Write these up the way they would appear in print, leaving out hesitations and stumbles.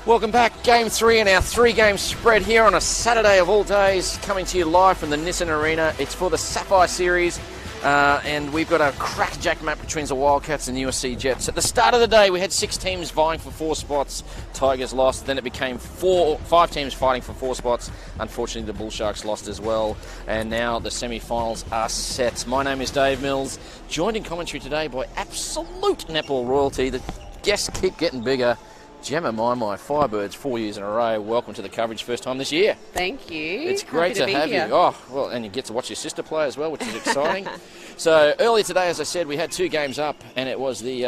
Welcome back. Game 3 in our 3-game spread here on a Saturday of all days, coming to you live from the Nissan Arena. It's for the Sapphire Series, and we've got a crackerjack match between the Wildcats and the USC Jets. At the start of the day, we had 6 teams vying for 4 spots. Tigers lost. Then it became 5 teams fighting for 4 spots. Unfortunately, the Bull Sharks lost as well. And now the semi-finals are set. My name is Dave Mills, joined in commentary today by absolute netball royalty. The guests keep getting bigger. Gemma my Firebirds 4 years in a row. Welcome to the coverage, first time this year. Thank you. It's great to have here. you. Oh, well, and you get to watch your sister play as well, which is exciting. So earlier today, as I said, we had 2 games up, and it was the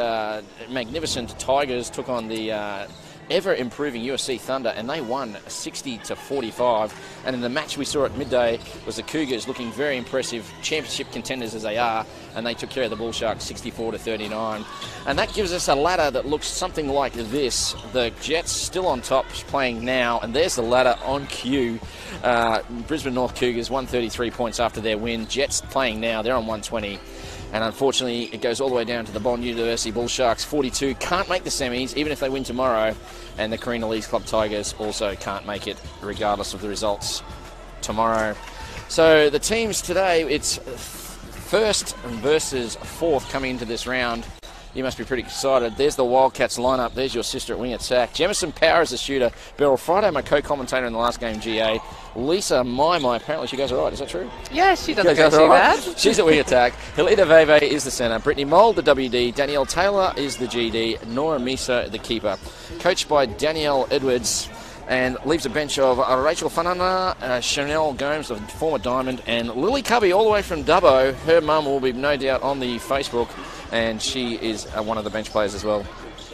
magnificent Tigers took on the ever-improving USC Thunder, and they won 60-45. And in the match we saw at midday was the Cougars looking very impressive, championship contenders as they are, and they took care of the Bull Sharks 64-39. And that gives us a ladder that looks something like this. The Jets still on top, playing now, and there's the ladder on cue. Brisbane North Cougars 133 points after their win. Jets playing now, they're on 120. And unfortunately, it goes all the way down to the Bond University Bull Sharks, 42. Can't make the semis, even if they win tomorrow. And the Carina Leagues Club Tigers also can't make it, regardless of the results tomorrow. So the teams today, it's first versus fourth coming into this round. You must be pretty excited. There's the Wildcats lineup. There's your sister at wing attack. Jemison Power is the shooter. Beryl Friday, my co-commentator in the last game, GA. Lisa my apparently she goes all right. Is that true? Yeah, she doesn't go too bad. She's at wing attack. Helena Veve is the centre. Brittany Mould, the WD. Danielle Taylor is the GD. Nora Misa, the keeper. Coached by Danielle Edwards. And leaves a bench of Rachel Fanana, Chanel Gomes, the former Diamond, and Lily Cubby all the way from Dubbo. Her mum will be no doubt on the Facebook, and she is one of the bench players as well.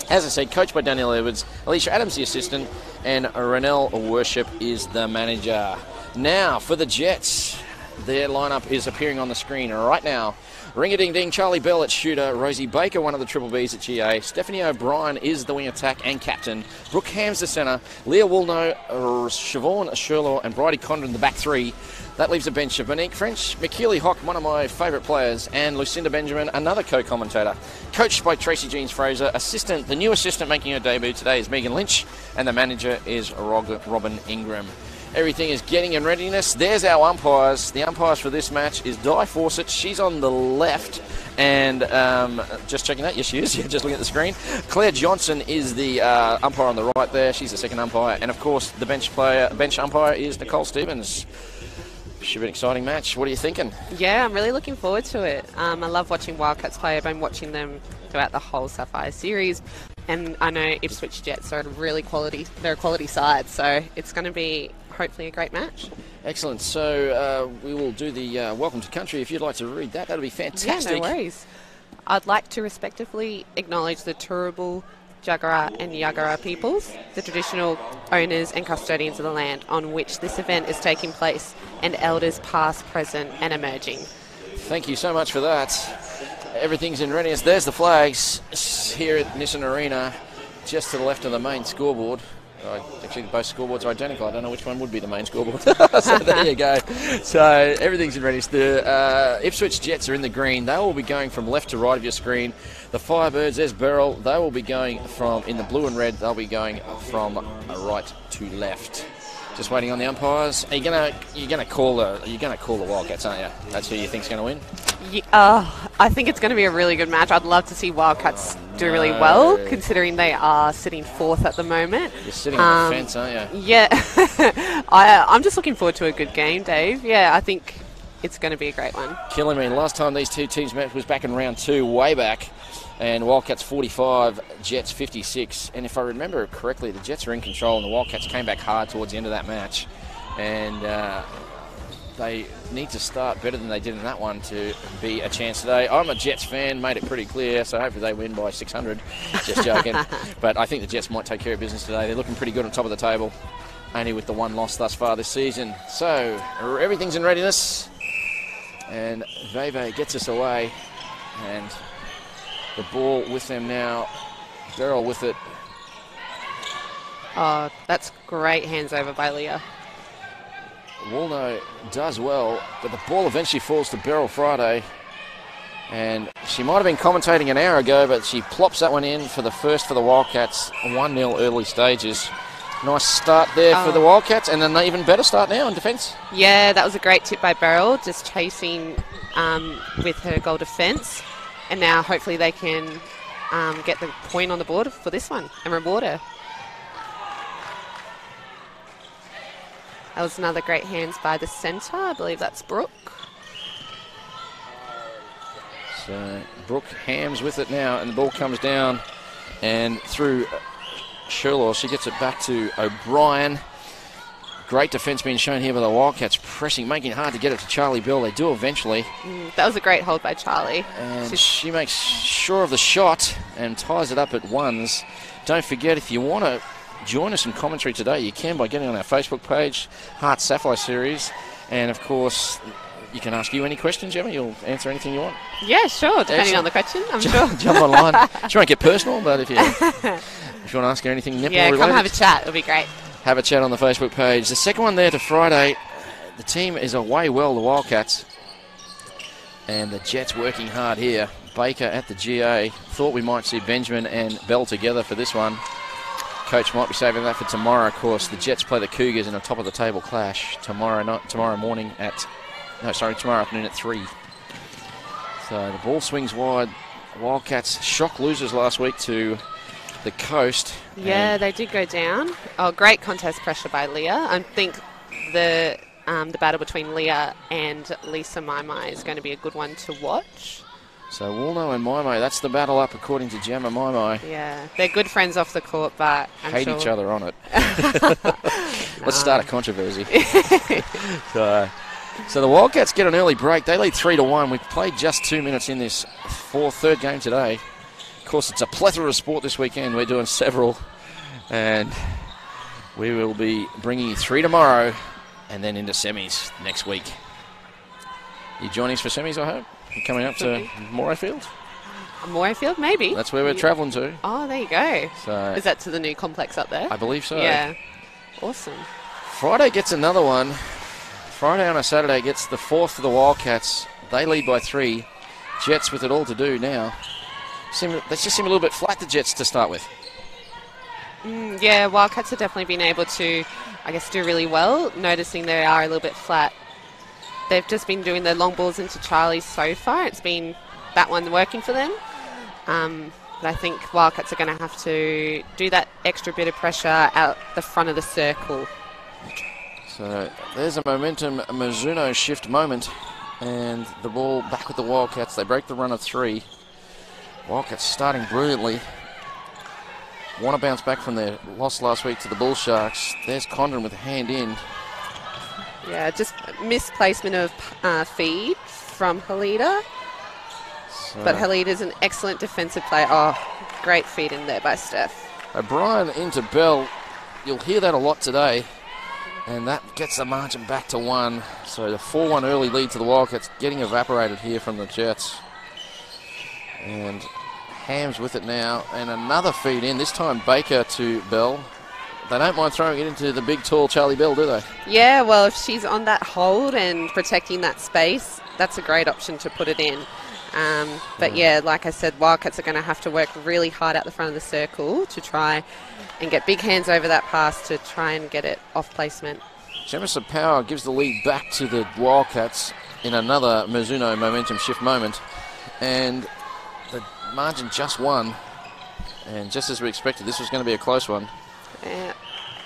As I said, coached by Danielle Edwards, Alicia Adams the assistant, and Renelle Worship is the manager. Now, for the Jets, their lineup is appearing on the screen right now. Ring-a-ding-ding, Charlie Bell at shooter, Rosie Baker, one of the Triple Bs at GA, Stephanie O'Brien is the wing attack and captain, Brooke Hams the centre, Leah Woolno, Siobhan Sherlaw and Bridie Condon the back 3. That leaves a bench of Monique French, McKeely Hock, one of my favourite players, and Lucinda Benjamin, another co-commentator. Coached by Tracy Jeans Fraser, assistant, the new assistant making her debut today is Megan Lynch, and the manager is Robin Ingram. Everything is getting in readiness. There's our umpires. The umpires for this match is Di Fawcett. She's on the left. And just checking that. Yes, she is. Yeah, just looking at the screen. Claire Johnson is the umpire on the right there. She's the second umpire. And, of course, the bench umpire is Nicole Stevens. Should be an exciting match. What are you thinking? Yeah, I'm really looking forward to it. I love watching Wildcats play. I've been watching them throughout the whole Sapphire series. And I know Ipswich Jets are they're a quality side. So it's going to be hopefully a great match. Excellent. So we will do the Welcome to Country. If you'd like to read that, that'll be fantastic. Yeah, no worries. I'd like to respectively acknowledge the Turrbal, Jagera and Yagara peoples, the traditional owners and custodians of the land on which this event is taking place, and elders past, present and emerging. Thank you so much for that. Everything's in readiness. There's the flags here at Nissan Arena, just to the left of the main scoreboard. Actually, both scoreboards are identical. I don't know which one would be the main scoreboard. So there you go. So everything's in readiness. The Ipswich Jets are in the green. They will be going from left to right of your screen. The Firebirds, there's Beryl. They will be going from, in the blue and red, they'll be going from right to left. Just waiting on the umpires. You're gonna call the Wildcats, aren't you? That's who you think's going to win? Yeah, I think it's going to be a really good match. I'd love to see Wildcats do really well, considering they are sitting 4th at the moment. You're sitting on the fence, aren't you? Yeah. I'm just looking forward to a good game, Dave. Yeah, I think it's going to be a great one. Killing me. Last time these two teams met was back in round 2, way back. And Wildcats 45, Jets 56. And if I remember correctly, the Jets are in control and the Wildcats came back hard towards the end of that match. And they need to start better than they did in that one to be a chance today. I'm a Jets fan, made it pretty clear, so hopefully they win by 600. Just joking. But I think the Jets might take care of business today. They're looking pretty good on top of the table, only with the one loss thus far this season. So everything's in readiness. And Veve gets us away. And the ball with them now. Beryl with it. Oh, that's great hands over by Leah. Woolno does well, but the ball eventually falls to Beryl Friday. And she might have been commentating an hour ago, but she plops that one in for the first for the Wildcats. 1-0 early stages. Nice start there for the Wildcats, and an even better start now in defence. Yeah, that was a great tip by Beryl, just chasing with her goal defence. And now hopefully they can get the point on the board for this one and reward her. That was another great hands by the centre. I believe that's Brooke. So Brooke hams with it now, and the ball comes down and through Sherlaw. She gets it back to O'Brien. Great defence being shown here by the Wildcats, pressing, making it hard to get it to Charlie Bell. They do eventually. That was a great hold by Charlie. And she makes sure of the shot and ties it up at ones. Don't forget, if you want to join us in commentary today, you can by getting on our Facebook page, HART Sapphire Series. And, of course, you can ask you any questions, Gemma. You'll answer anything you want. Yeah, sure, depending on the question, I'm sure. Jump online. She won't get personal, but if you want to ask her anything nipple-related. Come have a chat. It'll be great. Have a chat on the Facebook page. The second one there to Friday. The team is away well, the Wildcats. And the Jets working hard here. Baker at the GA. Thought we might see Benjamin and Bell together for this one. Coach might be saving that for tomorrow, of course. The Jets play the Cougars in a top-of-the-table clash tomorrow afternoon at 3. So the ball swings wide. Wildcats shock losers last week to the Coast. Yeah, they did go down. Oh, great contest pressure by Leah. I think the battle between Leah and Lisa Maimai is going to be a good one to watch. So Woolno and Maimai, that's the battle up according to Gemma Maimai. Yeah, they're good friends off the court, but hate each other on it. Let's start a controversy. So the Wildcats get an early break. They lead 3-1. We've played just 2 minutes in this third game today. Of course, it's a plethora of sport this weekend. We're doing several. And we will be bringing you 3 tomorrow and then into semis next week. You joining us for semis, I hope? You're coming up to Morayfield? Morayfield, maybe. That's where we're travelling to. Oh, there you go. So is that to the new complex up there? I believe so. Yeah. Awesome. Friday gets another one. Friday on a Saturday gets the 4th for the Wildcats. They lead by 3. Jets with it all to do now. They just seem a little bit flat, the Jets, to start with. Yeah, Wildcats have definitely been able to, I guess, do really well, noticing they are a little bit flat. They've just been doing the long balls into Charlie so far. It's been that one working for them. But I think Wildcats are going to have to do that extra bit of pressure out the front of the circle. So there's a momentum Mizuno shift moment, and the ball back with the Wildcats. They break the run of 3. Wildcats starting brilliantly. Want to bounce back from their loss last week to the Bull Sharks. There's Condon with a hand in. Yeah, just misplacement of feed from Halida. But Halida's an excellent defensive player. Oh, great feed in there by Steph. O'Brien into Bell. You'll hear that a lot today. And that gets the margin back to 1. So the 4-1 early lead to the Wildcats getting evaporated here from the Jets. And Hams with it now. And another feed in, this time Baker to Bell. They don't mind throwing it into the big, tall Charlie Bell, do they? Yeah, well, if she's on that hold and protecting that space, that's a great option to put it in. But yeah, like I said, Wildcats are going to have to work really hard out the front of the circle to try and get big hands over that pass to try and get it off placement. Jemison Power gives the lead back to the Wildcats in another Mizuno momentum shift moment. And the margin just 1. And just as we expected, this was going to be a close one. Yeah.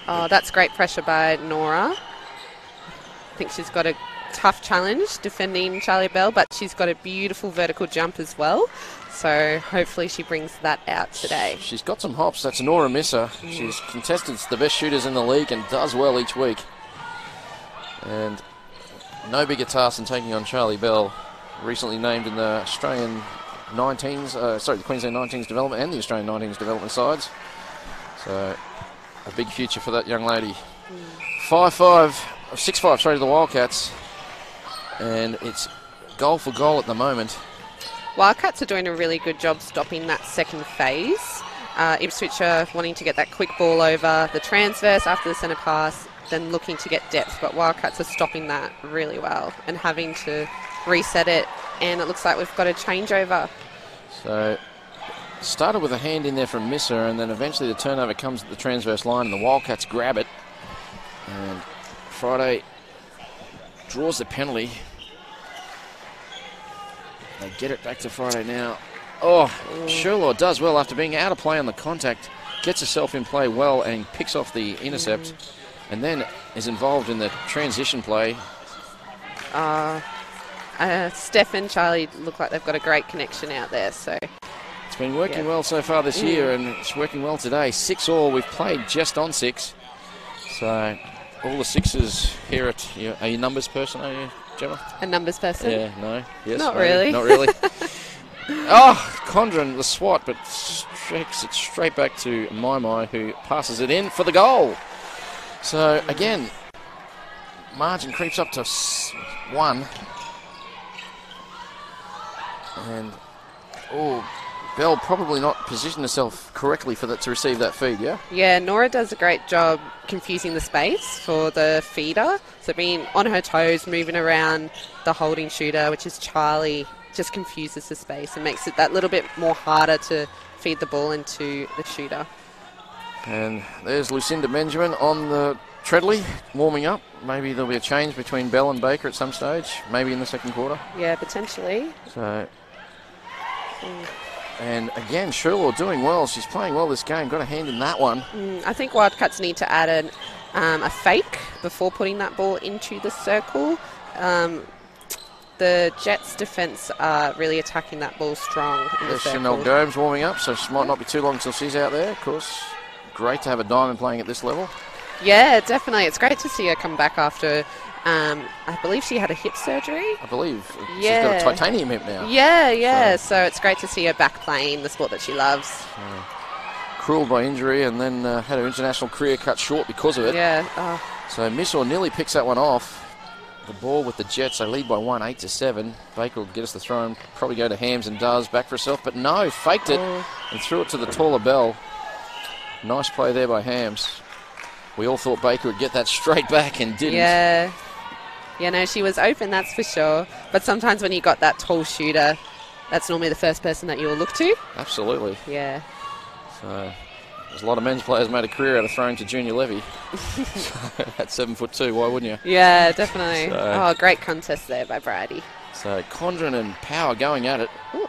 Oh, that's great pressure by Nora. I think she's got a tough challenge defending Charlie Bell, but she's got a beautiful vertical jump as well. So hopefully she brings that out today. She's got some hops. That's Nora Misser. She's contested the best shooters in the league and does well each week. And no bigger task than taking on Charlie Bell, recently named in the Australian 19s, the Queensland 19s development and the Australian 19s development sides. So a big future for that young lady. 6-5 to the Wildcats. And it's goal for goal at the moment. Wildcats are doing a really good job stopping that second phase. Ipswich are wanting to get that quick ball over the transverse after the centre pass, then looking to get depth. But Wildcats are stopping that really well and having to reset it. And it looks like we've got a changeover. So Started with a hand in there from Misser, and then eventually the turnover comes at the transverse line, and the Wildcats grab it. And Friday draws the penalty. They get it back to Friday now. Oh, Sherlaw does well after being out of play on the contact. Gets herself in play well and picks off the intercept. And then is involved in the transition play. Steph and Charlie look like they've got a great connection out there. So it's been working well so far this year, and it's working well today. 6-all. We've played just on 6. So all the sixes here at... Are you a numbers person, are you, Gemma? A numbers person? Yeah, no. Yes, Not maybe. really. Not really. Oh, Condren, the swat, but strikes it straight back to Mai, who passes it in for the goal. So, again, margin creeps up to 1. And, Bell probably not positioned herself correctly for that to receive that feed, yeah? Yeah, Nora does a great job confusing the space for the feeder. So being on her toes, moving around the holding shooter, which is Charlie, just confuses the space and makes it that little bit more harder to feed the ball into the shooter. And there's Lucinda Benjamin on the Treadley, warming up. Maybe there'll be a change between Bell and Baker at some stage, maybe in the second quarter. Yeah, potentially. So, and again, Sherlaw doing well. She's playing well this game. Got a hand in that one. I think Wildcats need to add a fake before putting that ball into the circle. The Jets' defence are really attacking that ball strong in the circle. Chanel Gomes warming up, so she might not be too long until she's out there, of course. Great to have a diamond playing at this level. Yeah, definitely. It's great to see her come back after, I believe she had a hip surgery. I believe. She's got a titanium hip now. Yeah. So it's great to see her back playing the sport that she loves. Cruelled by injury and then had her international career cut short because of it. Yeah. So Miss Nearly picks that one off. The ball with the Jets, they lead by 1, 8-7. Baker will get us the throw and probably go to Hams and does, back for herself, but no, faked it and threw it to the taller Bell. Nice play there by Hams. We all thought Baker would get that straight back and didn't. Yeah. Yeah, no, she was open, that's for sure. But sometimes when you got that tall shooter, that's normally the first person that you'll look to. Absolutely. Yeah. So there's a lot of men's players made a career out of throwing to Junior Levy. At 7'2", why wouldn't you? Yeah, definitely. So, great contest there by Brady. So Condren and Power going at it. Ooh.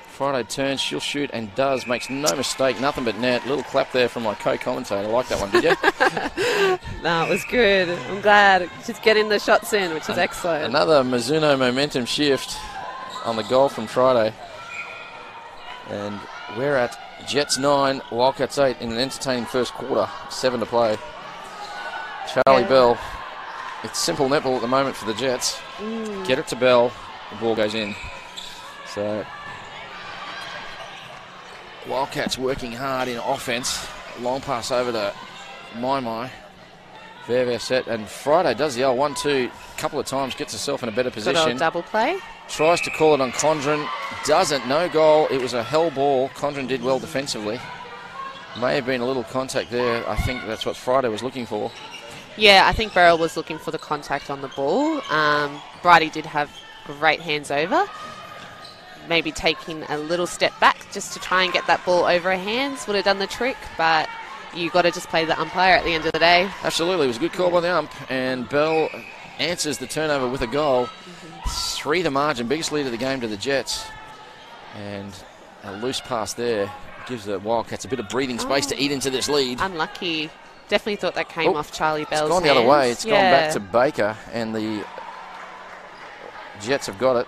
Friday turns, she'll shoot and does, makes no mistake, nothing but net. Little clap there from my co-commentator. I like that one, did you? No, it was good. I'm glad. She's getting the shots in, which is excellent. Another Mizuno momentum shift on the goal from Friday. And we're at Jets 9, Wildcats 8 in an entertaining first quarter. 7 to play. Charlie Bell. It's simple netball at the moment for the Jets. Get it to Bell, the ball goes in. So Wildcats working hard in offense. Long pass over to Mai. Very set. And Friday does the L1-2 a couple of times, gets herself in a better position. Good double play. Tries to call it on Condren. Doesn't. No goal. It was a hell ball. Condren did well defensively. May have been a little contact there. I think that's what Friday was looking for. Yeah, I think Beryl was looking for the contact on the ball. Bridie did have great hands over. Maybe taking a little step back just to try and get that ball over her hands would have done the trick, but you got to just play the umpire at the end of the day. Absolutely. It was a good call by the ump, and Bell answers the turnover with a goal. 3 the margin, biggest lead of the game to the Jets. And a loose pass there gives the Wildcats a bit of breathing space to eat into this lead. Unlucky. Definitely thought that came off Charlie Bell's hands. It's gone the other way. It's gone back to Baker, and the Jets have got it.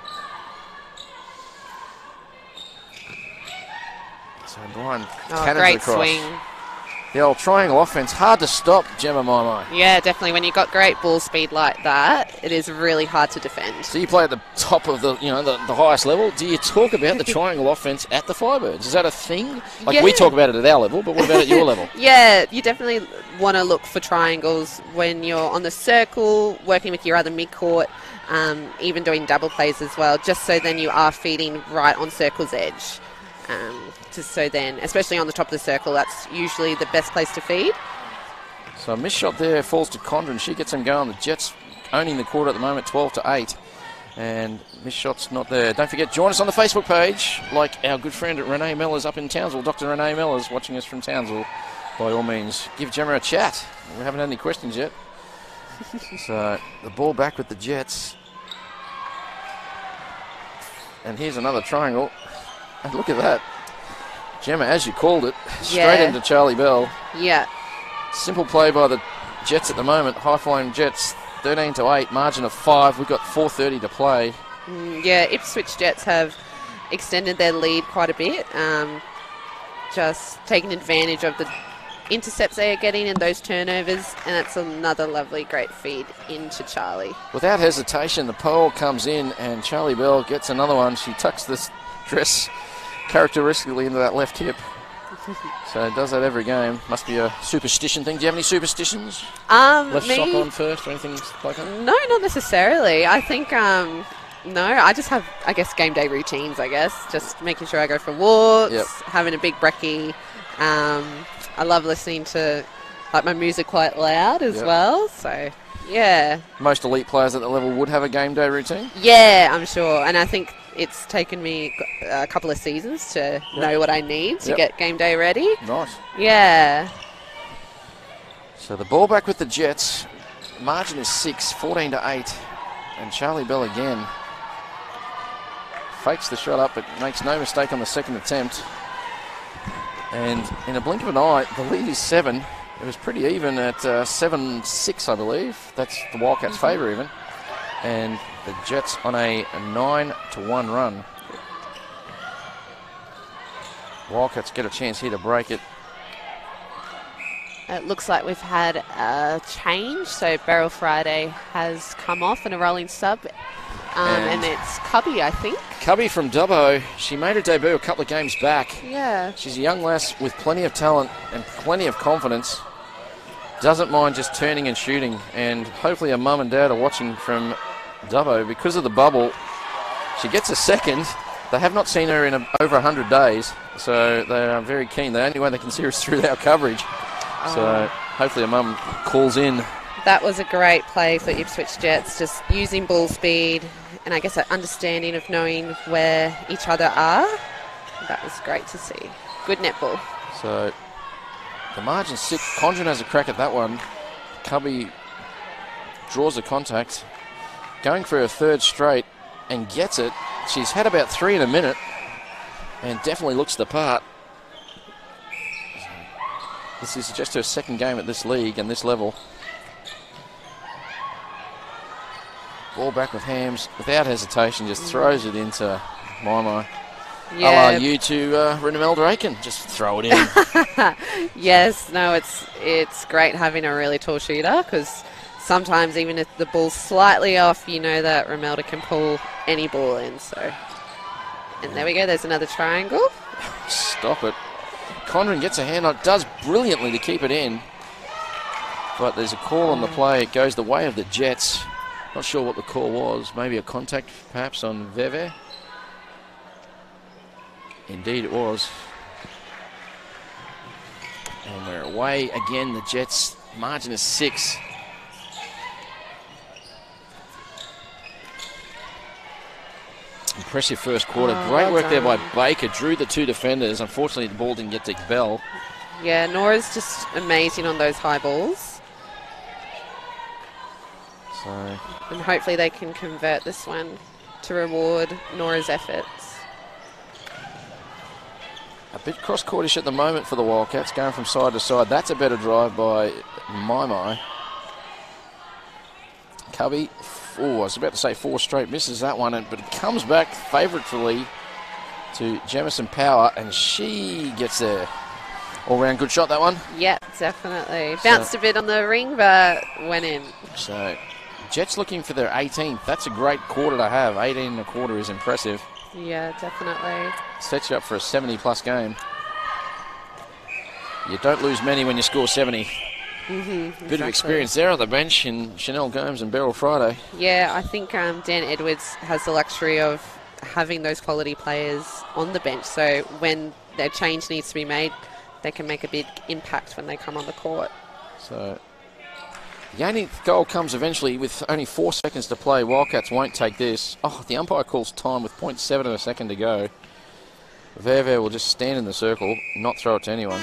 So Brian cannons great across. Swing. The old triangle offense, hard to stop, Gemma Mai. Yeah, definitely. When you've got great ball speed like that, it is really hard to defend. So you play at the top of the highest level. Do you talk about the triangle offense at the Firebirds? Is that a thing? We talk about it at our level, but what about at your level? Yeah, you definitely want to look for triangles when you're on the circle, working with your other mid-court, even doing double plays as well, just so then you are feeding right on circle's edge. So then, especially on the top of the circle, that's usually the best place to feed. So a missed shot there falls to Condren. She gets them going. The Jets owning the quarter at the moment, 12-8. And missed shot's not there. Don't forget, join us on the Facebook page, like our good friend Renee Mellors up in Townsville. Dr. Renee Mellors watching us from Townsville. By all means, give Gemma a chat. We haven't had any questions yet. So, the ball back with the Jets. And here's another triangle. And look at that. Gemma, as you called it, straight into Charlie Bell. Yeah. Simple play by the Jets at the moment. High-flying Jets, 13-8, margin of 5. We've got 4:30 to play. Yeah, Ipswich Jets have extended their lead quite a bit. Just taking advantage of the intercepts they are getting and those turnovers, and that's another lovely, great feed into Charlie. Without hesitation, the pole comes in, and Charlie Bell gets another one. She tucks this dress characteristically into that left hip. So does that every game. Must be a superstition thing. Do you have any superstitions? Left sock on first or anything like that? No, not necessarily. I think, no, I just have, I guess, game day routines, I guess. Just making sure I go for walks, having a big brekkie. I love listening to my music quite loud as well. So, yeah. Most elite players at the level would have a game day routine? Yeah, I'm sure. And I think it's taken me a couple of seasons to know what I need to get game day ready. Nice. Yeah. So the ball back with the Jets. Margin is 6, 14-8. And Charlie Bell again fakes the shot up, but makes no mistake on the second attempt. And in a blink of an eye, the lead is 7. It was pretty even at 7-6, I believe. That's the Wildcats' favour even. And the Jets on a 9-1 run. Wildcats get a chance here to break it. It looks like we've had a change. So Beryl Friday has come off and a rolling sub. And it's Cubby, I think. Cubby from Dubbo. She made her debut a couple of games back. Yeah. She's a young lass with plenty of talent and plenty of confidence. Doesn't mind just turning and shooting. And hopefully her mum and dad are watching from Dubbo. Because of the bubble, she gets a second. They have not seen her in over 100 days. So they are very keen. The only way they can see her is through our coverage. So hopefully her mum calls in. That was a great play for Ipswich Jets, just using ball speed and I guess an understanding of knowing where each other are. That was great to see. Good netball. So the margin's 6. Condren has a crack at that one. Cubby draws the contact. Going for her third straight and gets it. She's had about 3 in a minute and definitely looks the part. This is just her second game at this league and this level. Ball back with Hams, without hesitation, just throws it into my. Yeah. You to Renemelda Aiken, just throw it in. Yes, no, it's great having a really tall shooter because sometimes even if the ball's slightly off, you know that Remelda can pull any ball in. So, and there we go. There's another triangle. Stop it. Condren gets a hand on it, does brilliantly to keep it in, but there's a call on the play. It goes the way of the Jets. Not sure what the call was. Maybe a contact, perhaps, on Veve. Indeed, it was. And we're away again. The Jets' margin is 6. Impressive first quarter. Great work there by Baker. Drew the 2 defenders. Unfortunately, the ball didn't get to Bell. Yeah, Nora's just amazing on those high balls. So, and hopefully they can convert this one to reward Nora's efforts. a bit cross-courtish at the moment for the Wildcats, going from side to side. That's a better drive by My. Cubby, I was about to say 4 straight misses that one, but it comes back favourably to Jamison Power, and she gets there. All-round good shot, that one. Yeah, definitely. Bounced a bit on the ring, but went in. So, Jets looking for their 18th. That's a great quarter to have. 18 and a quarter is impressive. Yeah, definitely. Sets you up for a 70-plus game. You don't lose many when you score 70. Bit of experience there on the bench in Chanel Gomes and Beryl Friday. Yeah, I think Dan Edwards has the luxury of having those quality players on the bench, so when their change needs to be made, they can make a big impact when they come on the court. So The 18th goal comes eventually with only 4 seconds to play. Wildcats won't take this. Oh, the umpire calls time with 0.7 of a second to go. Veve will just stand in the circle, not throw it to anyone.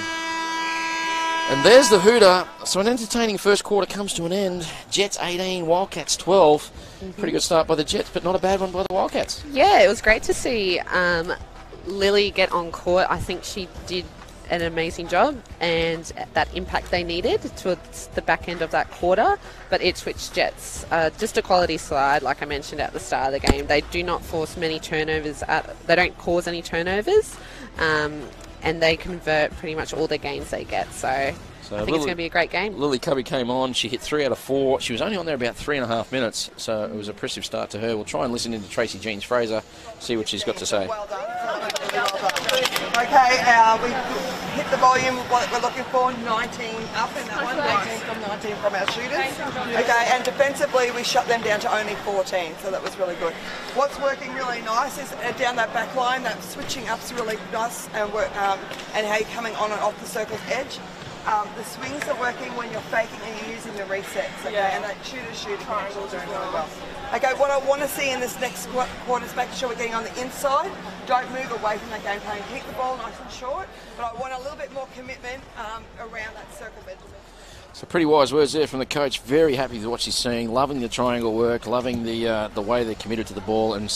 And there's the hooter. So an entertaining first quarter comes to an end. Jets 18, Wildcats 12. Pretty good start by the Jets, but not a bad one by the Wildcats. Yeah, it was great to see Lily get on court. I think she did an amazing job, and that impact they needed towards the back end of that quarter. But Ipswich Jets, just a quality side, like I mentioned at the start of the game. They do not force many turnovers. They don't cause any turnovers, and they convert pretty much all the games they get. So I think it's going to be a great game. Lily Cubby came on. She hit 3 out of 4. She was only on there about 3.5 minutes, so it was an impressive start to her. We'll try and listen into Tracy Jeans-Fraser, see what she's got to say. Well done. Okay, we hit the volume of what we're looking for, 19 up in that one, 19 from our shooters. Okay, and defensively we shut them down to only 14, so that was really good. What's working really nice is down that back line, that switching up's really nice, and how you're coming on and off the circle's edge. The swings are working when you're faking and you're using the resets, okay, and that shooter triangle is doing really well. Okay, what I want to see in this next quarter is making sure we're getting on the inside. Don't move away from that game plan. Keep the ball nice and short, but I want a little bit more commitment around that circle, Benjamin. So pretty wise words there from the coach. Very happy with what she's seeing. Loving the triangle work. Loving the way they're committed to the ball, and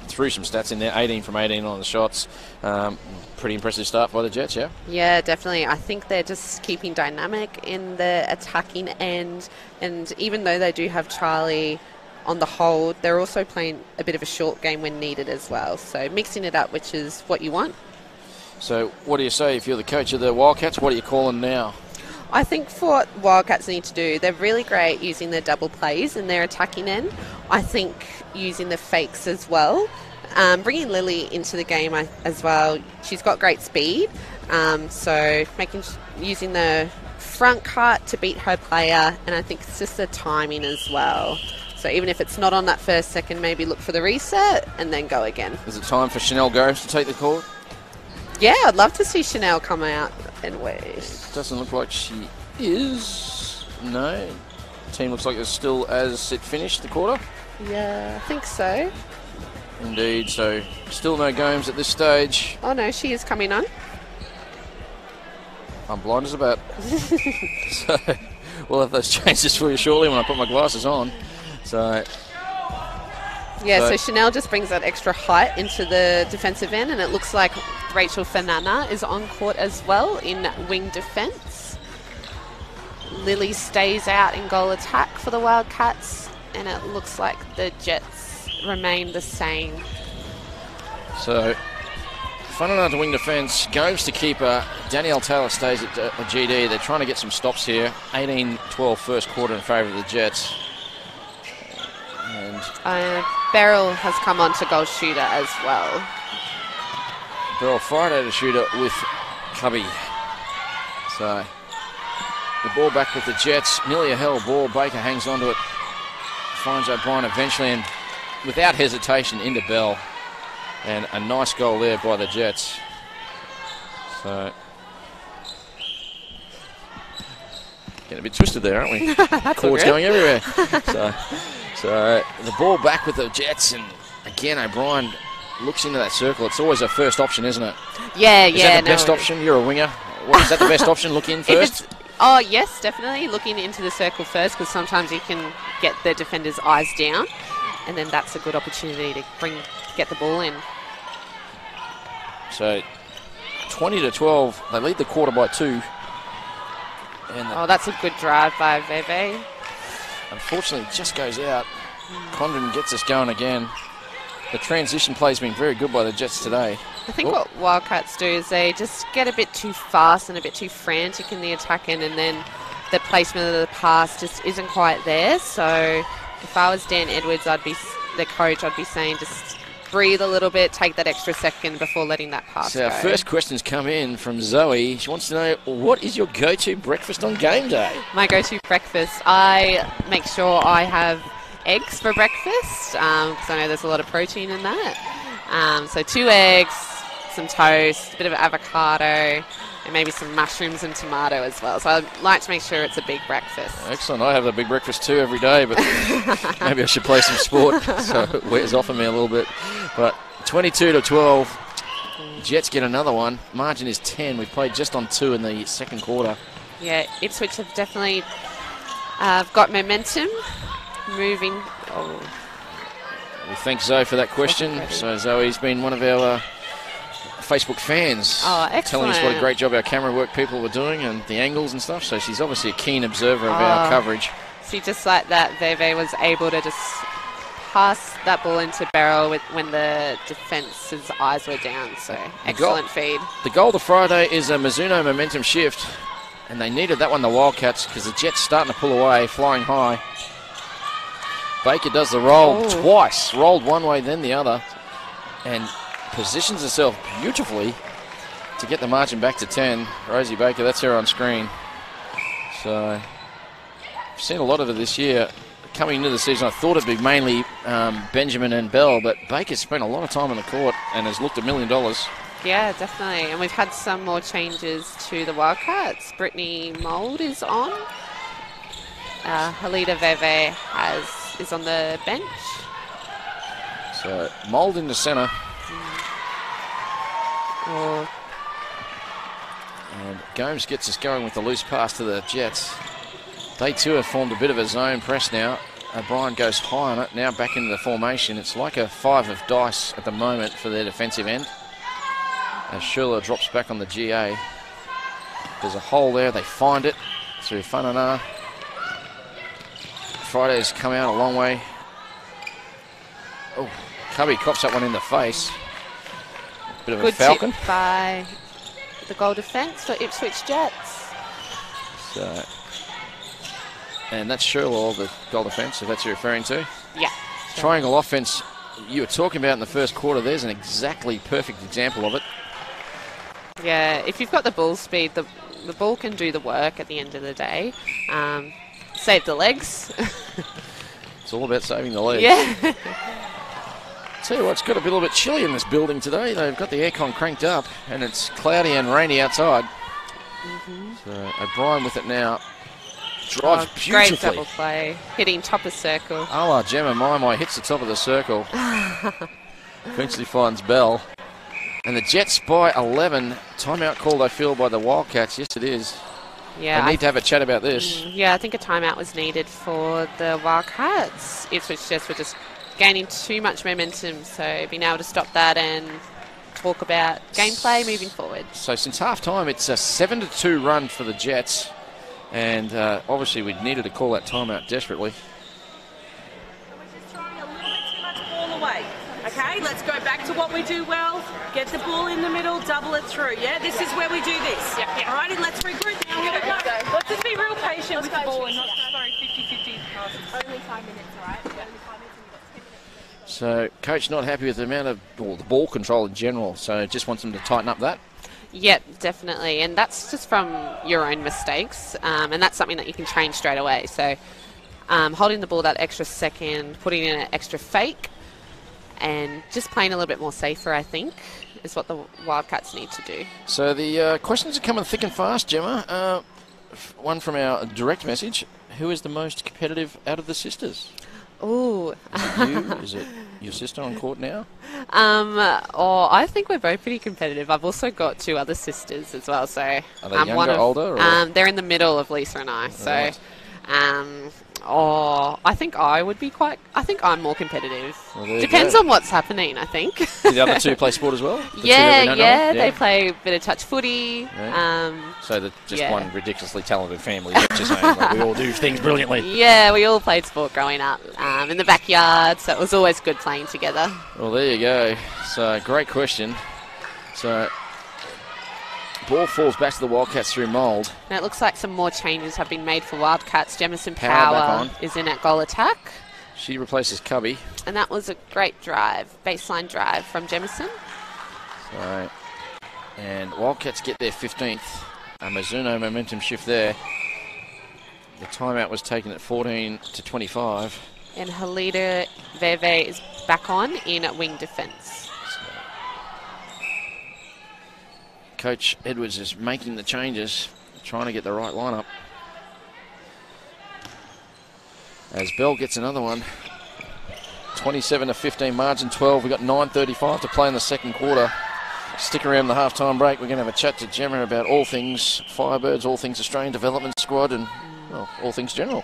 threw some stats in there. 18 from 18 on the shots. Pretty impressive start by the Jets, yeah? Yeah, definitely. I think they're just keeping dynamic in the attacking end, and even though they do have Charlie on the hold, they're also playing a bit of a short game when needed as well. So mixing it up, which is what you want. So what do you say if you're the coach of the Wildcats? What are you calling now? I think for what Wildcats need to do, they're really great using their double plays in their attacking end. I think using the fakes as well. Bringing Lily into the game as well. She's got great speed. So using the front cut to beat her player. And I think it's just the timing as well. So even if it's not on that first second, maybe look for the reset and then go again. Is it time for Chanel Groves to take the court? Yeah, I'd love to see Chanel come out and wait. Doesn't look like she is. No. Team looks like it's still as it finished the quarter. Yeah, I think so. Indeed, so still no games at this stage. Oh no, she is coming on. I'm blind as a bat. So we'll have those changes for you shortly when I put my glasses on. So Chanel just brings that extra height into the defensive end, and it looks like Rachel Fanana is on court as well in wing defence. Lily stays out in goal attack for the Wildcats, and it looks like the Jets remain the same. So Fanana to wing defence, goes to keeper. Danielle Taylor stays at GD. They're trying to get some stops here. 18-12 first quarter in favour of the Jets. Beryl has come on to goal shooter as well. Beryl Friday to shooter with Cubby. So the ball back with the Jets. Nearly a hell ball. Baker hangs onto it. Finds O'Brien eventually, and without hesitation into Bell. And a nice goal there by the Jets. So getting a bit twisted there, aren't we? Cords going everywhere. So the ball back with the Jets, and again O'Brien looks into that circle. It's always a first option, isn't it? Yeah, Is that the best option? You're a winger. Is that the best option? Look in first? Oh, yes, definitely. Looking into the circle first, because sometimes you can get the defender's eyes down, and then that's a good opportunity to get the ball in. So 20-12, they lead the quarter by 2. And that's a good drive by Veve. Unfortunately, it just goes out. Condon gets us going again. The transition play's been very good by the Jets today. I think what Wildcats do is they just get a bit too fast and a bit too frantic in the attack end, and then the placement of the pass just isn't quite there. So if I was Dan Edwards, I'd be the coach. I'd be saying just breathe a little bit, take that extra second before letting that pass go. So our first questions come in from Zoe. She wants to know, what is your go-to breakfast on game day? My go-to breakfast, I make sure I have eggs for breakfast, because I know there's a lot of protein in that. So 2 eggs, some toast, a bit of avocado, and maybe some mushrooms and tomato as well. So I'd like to make sure it's a big breakfast. Excellent. I have a big breakfast too every day, but maybe I should play some sport so it wears off of me a little bit. But 22-12. Jets get another one. Margin is 10. We've played just on 2 in the second quarter. Yeah, Ipswich have definitely got momentum moving. Oh. We thank Zoe for that question. So Zoe's been one of our Facebook fans, telling us what a great job our camera work people were doing and the angles and stuff. So she's obviously a keen observer of our coverage. See, just like that, Veve was able to just pass that ball into Barrow when the defence's eyes were down. So excellent feed. The goal to Friday is a Mizuno momentum shift, and they needed that one, the Wildcats, because the Jets starting to pull away, flying high. Baker does the roll twice, rolled one way then the other, and positions herself beautifully to get the margin back to 10. Rosie Baker, that's her on screen. So I've seen a lot of it this year. Coming into the season, I thought it'd be mainly Benjamin and Bell, but Baker's spent a lot of time on the court and has looked $1 million. Yeah, definitely. And we've had some more changes to the Wildcats. Brittany Mould is on. Halida Veve is on the bench. So Mould in the centre. And Gomes gets us going with the loose pass to the Jets. They too have formed a bit of a zone press now. O'Brien goes high on it, now back into the formation. It's like a 5 of dice at the moment for their defensive end. As Sherler drops back on the GA. There's a hole there, they find it through Fanana. Friday's come out a long way. Oh, Cubby coughs that one in the face. Bit of a falcon. Good tip by the goal defence for Ipswich Jets. So, and that's Sherlock, the goal defence, if that's what you're referring to. Yeah. Triangle offence, you were talking about in the first quarter, there's an exactly perfect example of it. Yeah, if you've got the ball speed, the ball can do the work at the end of the day. Save the legs. It's all about saving the legs. Yeah. Tell you what, it's got a little bit chilly in this building today. They've got the aircon cranked up and it's cloudy and rainy outside. So O'Brien with it now. Drives beautifully. Great double play. Hitting top of circle. Oh, Gemma My hits the top of the circle. Eventually finds Bell. And the Jets by 11. Timeout called, I feel, by the Wildcats. Yes, it is. Yeah, they need to have a chat about this. Yeah, I think a timeout was needed for the Wildcats. Ipswich Jets were just gaining too much momentum, so being able to stop that and talk about gameplay moving forward. So since half-time, it's a 7-2 run for the Jets, and obviously we needed to call that timeout desperately. We're just throwing a little bit too much ball away. Okay, let's go back to what we do well. Get the ball in the middle, double it through. Yeah, this is where we do this. Yep. All righty, let's regroup now. Here we go. Let's just be real patient with the ball and not throw 50-50 passes. Only 5 minutes, all right? Only 5 minutes and we've got 10 minutes. So, coach not happy with the amount of the ball control in general, so just wants them to tighten up that. Yep, definitely, and that's just from your own mistakes, and that's something that you can change straight away. So, holding the ball that extra second, putting in an extra fake, and just playing a little bit more safer, I think, is what the Wildcats need to do. So the questions are coming thick and fast, Gemma. One from our direct message: who is the most competitive out of the sisters? Ooh. Is it you? Is it your sister on court now? I think we're both pretty competitive. I've also got 2 other sisters as well. So are they younger, older? Or? They're in the middle of Lisa and I. So, right. I think I would be I think I'm more competitive. Well, depends on what's happening, I think. Do the other 2 play sport as well? Yeah, they play a bit of touch footy. Yeah. So they're just one ridiculously talented family. Just saying, like, we all do things brilliantly. Yeah, we all played sport growing up in the backyard, so it was always good playing together. Well, there you go. So, great question. So, ball falls back to the Wildcats through Mould. Now it looks like some more changes have been made for Wildcats. Jemison Power is in at goal attack. She replaces Cubby. And that was a great drive, baseline drive from Jemison. So, and Wildcats get their 15th. A Mizuno momentum shift there. The timeout was taken at 14-25. And Halida Veve is back on in at wing defence. Coach Edwards is making the changes, trying to get the right lineup. As Bell gets another one. 27-15 margin, 12. We've got 9:35 to play in the second quarter. Stick around the half-time break. We're going to have a chat to Gemma about all things Firebirds, all things Australian Development Squad, and well, all things general.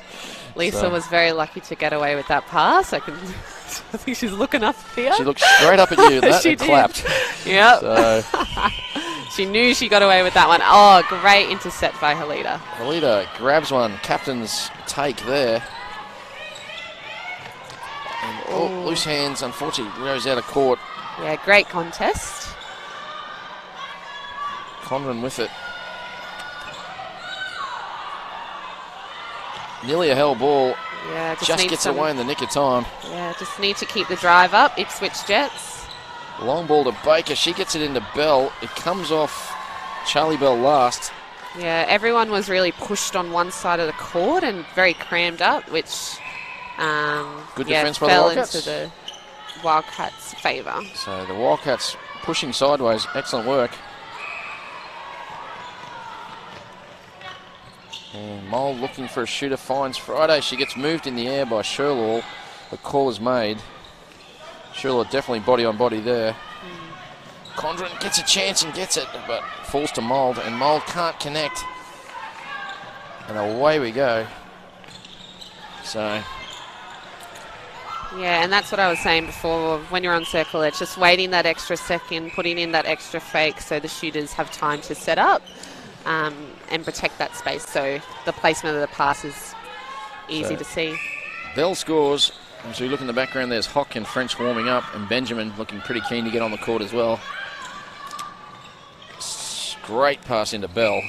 Lisa was very lucky to get away with that pass. I think she's looking up here. She looked straight up at you and that she and did. clapped. Yep. So she knew she got away with that one. Oh, great intercept by Halida. Halida grabs one. Captain's take there. And loose hands, unfortunately, goes out of court. Yeah, great contest. Conran with it. Nearly a hell ball. Yeah, just gets away in the nick of time. Yeah, just need to keep the drive up. Ipswich Jets. Long ball to Baker. She gets it into Bell. It comes off Charlie Bell last. Yeah, everyone was really pushed on one side of the court and very crammed up, which good defence by the fell Wildcats. into the Wildcats' favour. So the Wildcats pushing sideways. Excellent work. And Mole looking for a shooter, finds Friday. She gets moved in the air by Sherlaw. The call is made. Sherlaw definitely body on body there. Condren gets a chance and gets it, but falls to Mould, and Mould can't connect. And away we go. So yeah, and that's what I was saying before. When you're on circle, it's just waiting that extra second, putting in that extra fake so the shooters have time to set up and protect that space. So the placement of the pass is easy to see. Bell scores. As we look in the background, there's Hock and French warming up, and Benjamin looking pretty keen to get on the court as well. Great pass into Bell.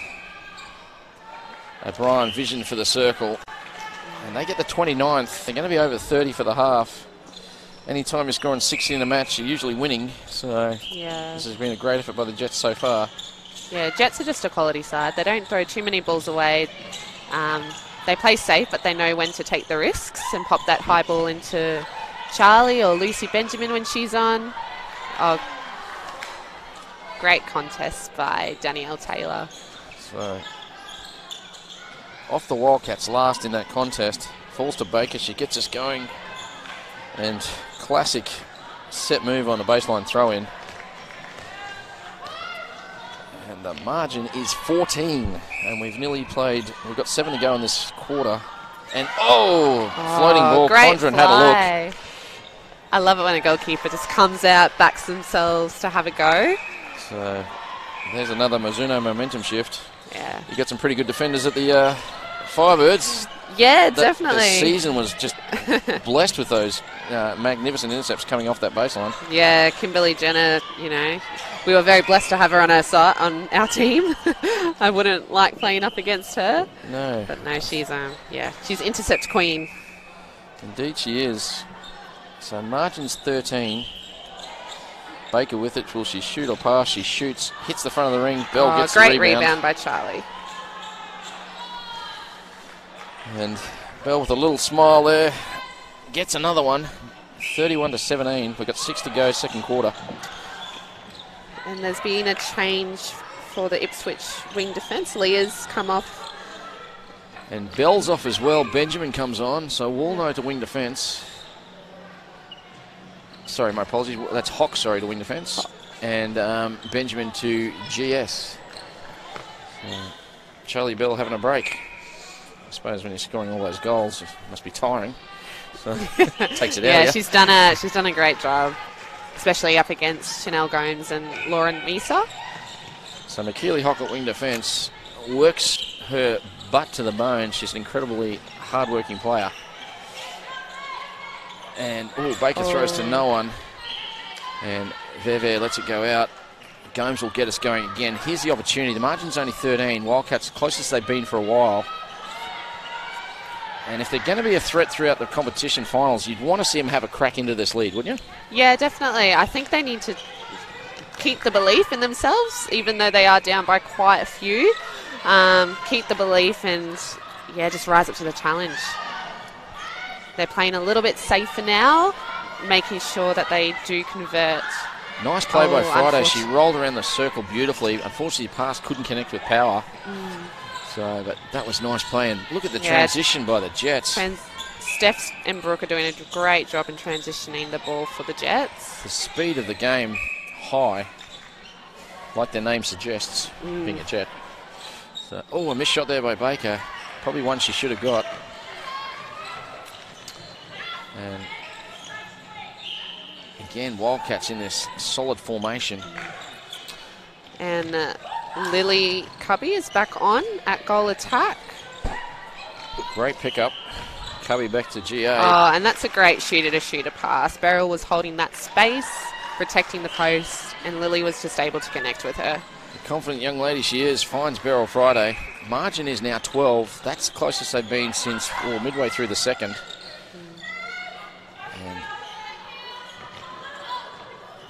O'Brien vision for the circle. And they get the 29th. They're going to be over 30 for the half. Anytime you're scoring 60 in a match, you're usually winning. So yeah, this has been a great effort by the Jets so far. Yeah, Jets are just a quality side. They don't throw too many balls away. They play safe, but they know when to take the risks and pop that high ball into Charlie or Lucy Benjamin when she's on. Oh, great contest by Danielle Taylor. So off the Wildcats last in that contest. Falls to Baker. She gets us going. And classic set move on the baseline throw-in. And the margin is 14. And we've nearly played. We've got 7 to go in this quarter. And floating ball. Condren had a look. I love it when a goalkeeper just comes out, backs themselves to have a go. So there's another Mizuno momentum shift. Yeah. You got some pretty good defenders at the Firebirds. Yeah, definitely. The season was just blessed with those magnificent intercepts coming off that baseline. Yeah, Kimberly Jenner, we were very blessed to have her on our side, on our team. I wouldn't like playing up against her. No. But no, she's she's intercept queen. Indeed she is. So margin's 13. Baker with it. Will she shoot or pass? She shoots. Hits the front of the ring. Bell gets the rebound. Great rebound by Charlie. And Bell with a little smile there. Gets another one. 31-17. We've got 6 to go, second quarter. And there's been a change for the Ipswich wing defence. Leah's come off. And Bell's off as well. Benjamin comes on. So Woolno to wing defence. Sorry, my apologies. That's Hock, to wing defence. And Benjamin to GS. So Charlie Bell having a break. I suppose when you're scoring all those goals, it must be tiring. So takes it out. Yeah, she's done a great job, especially up against Chanel Gomes and Lauren Misa. So McKeely Hock at wing defence works her butt to the bone. She's an incredibly hard-working player. And Baker throws to no one, and Veve lets it go out. Gomes will get us going again. Here's the opportunity. The margin's only 13. Wildcats closest they've been for a while. And if they're going to be a threat throughout the competition finals, you'd want to see them have a crack into this lead, wouldn't you? Yeah, definitely. I think they need to keep the belief in themselves, even though they are down by quite a few. Keep the belief and, just rise up to the challenge. They're playing a little bit safer now, making sure that they do convert Nice play by Friday. She rolled around the circle beautifully. Unfortunately, the pass couldn't connect with power. So, but that was nice play. And look at the transition by the Jets. Steph and Brooke are doing a great job in transitioning the ball for the Jets. The speed of the game, high, like their name suggests, being a Jet. So, a missed shot there by Baker. Probably one she should have got. And again, Wildcats in this solid formation. And Lily Cubby is back on at goal attack. Great pickup. Cubby back to GA. Oh, and that's a great shooter-to-shooter pass. Beryl was holding that space, protecting the post, and Lily was just able to connect with her. The confident young lady she is finds Beryl Friday. Margin is now 12. That's the closest they've been since midway through the second. And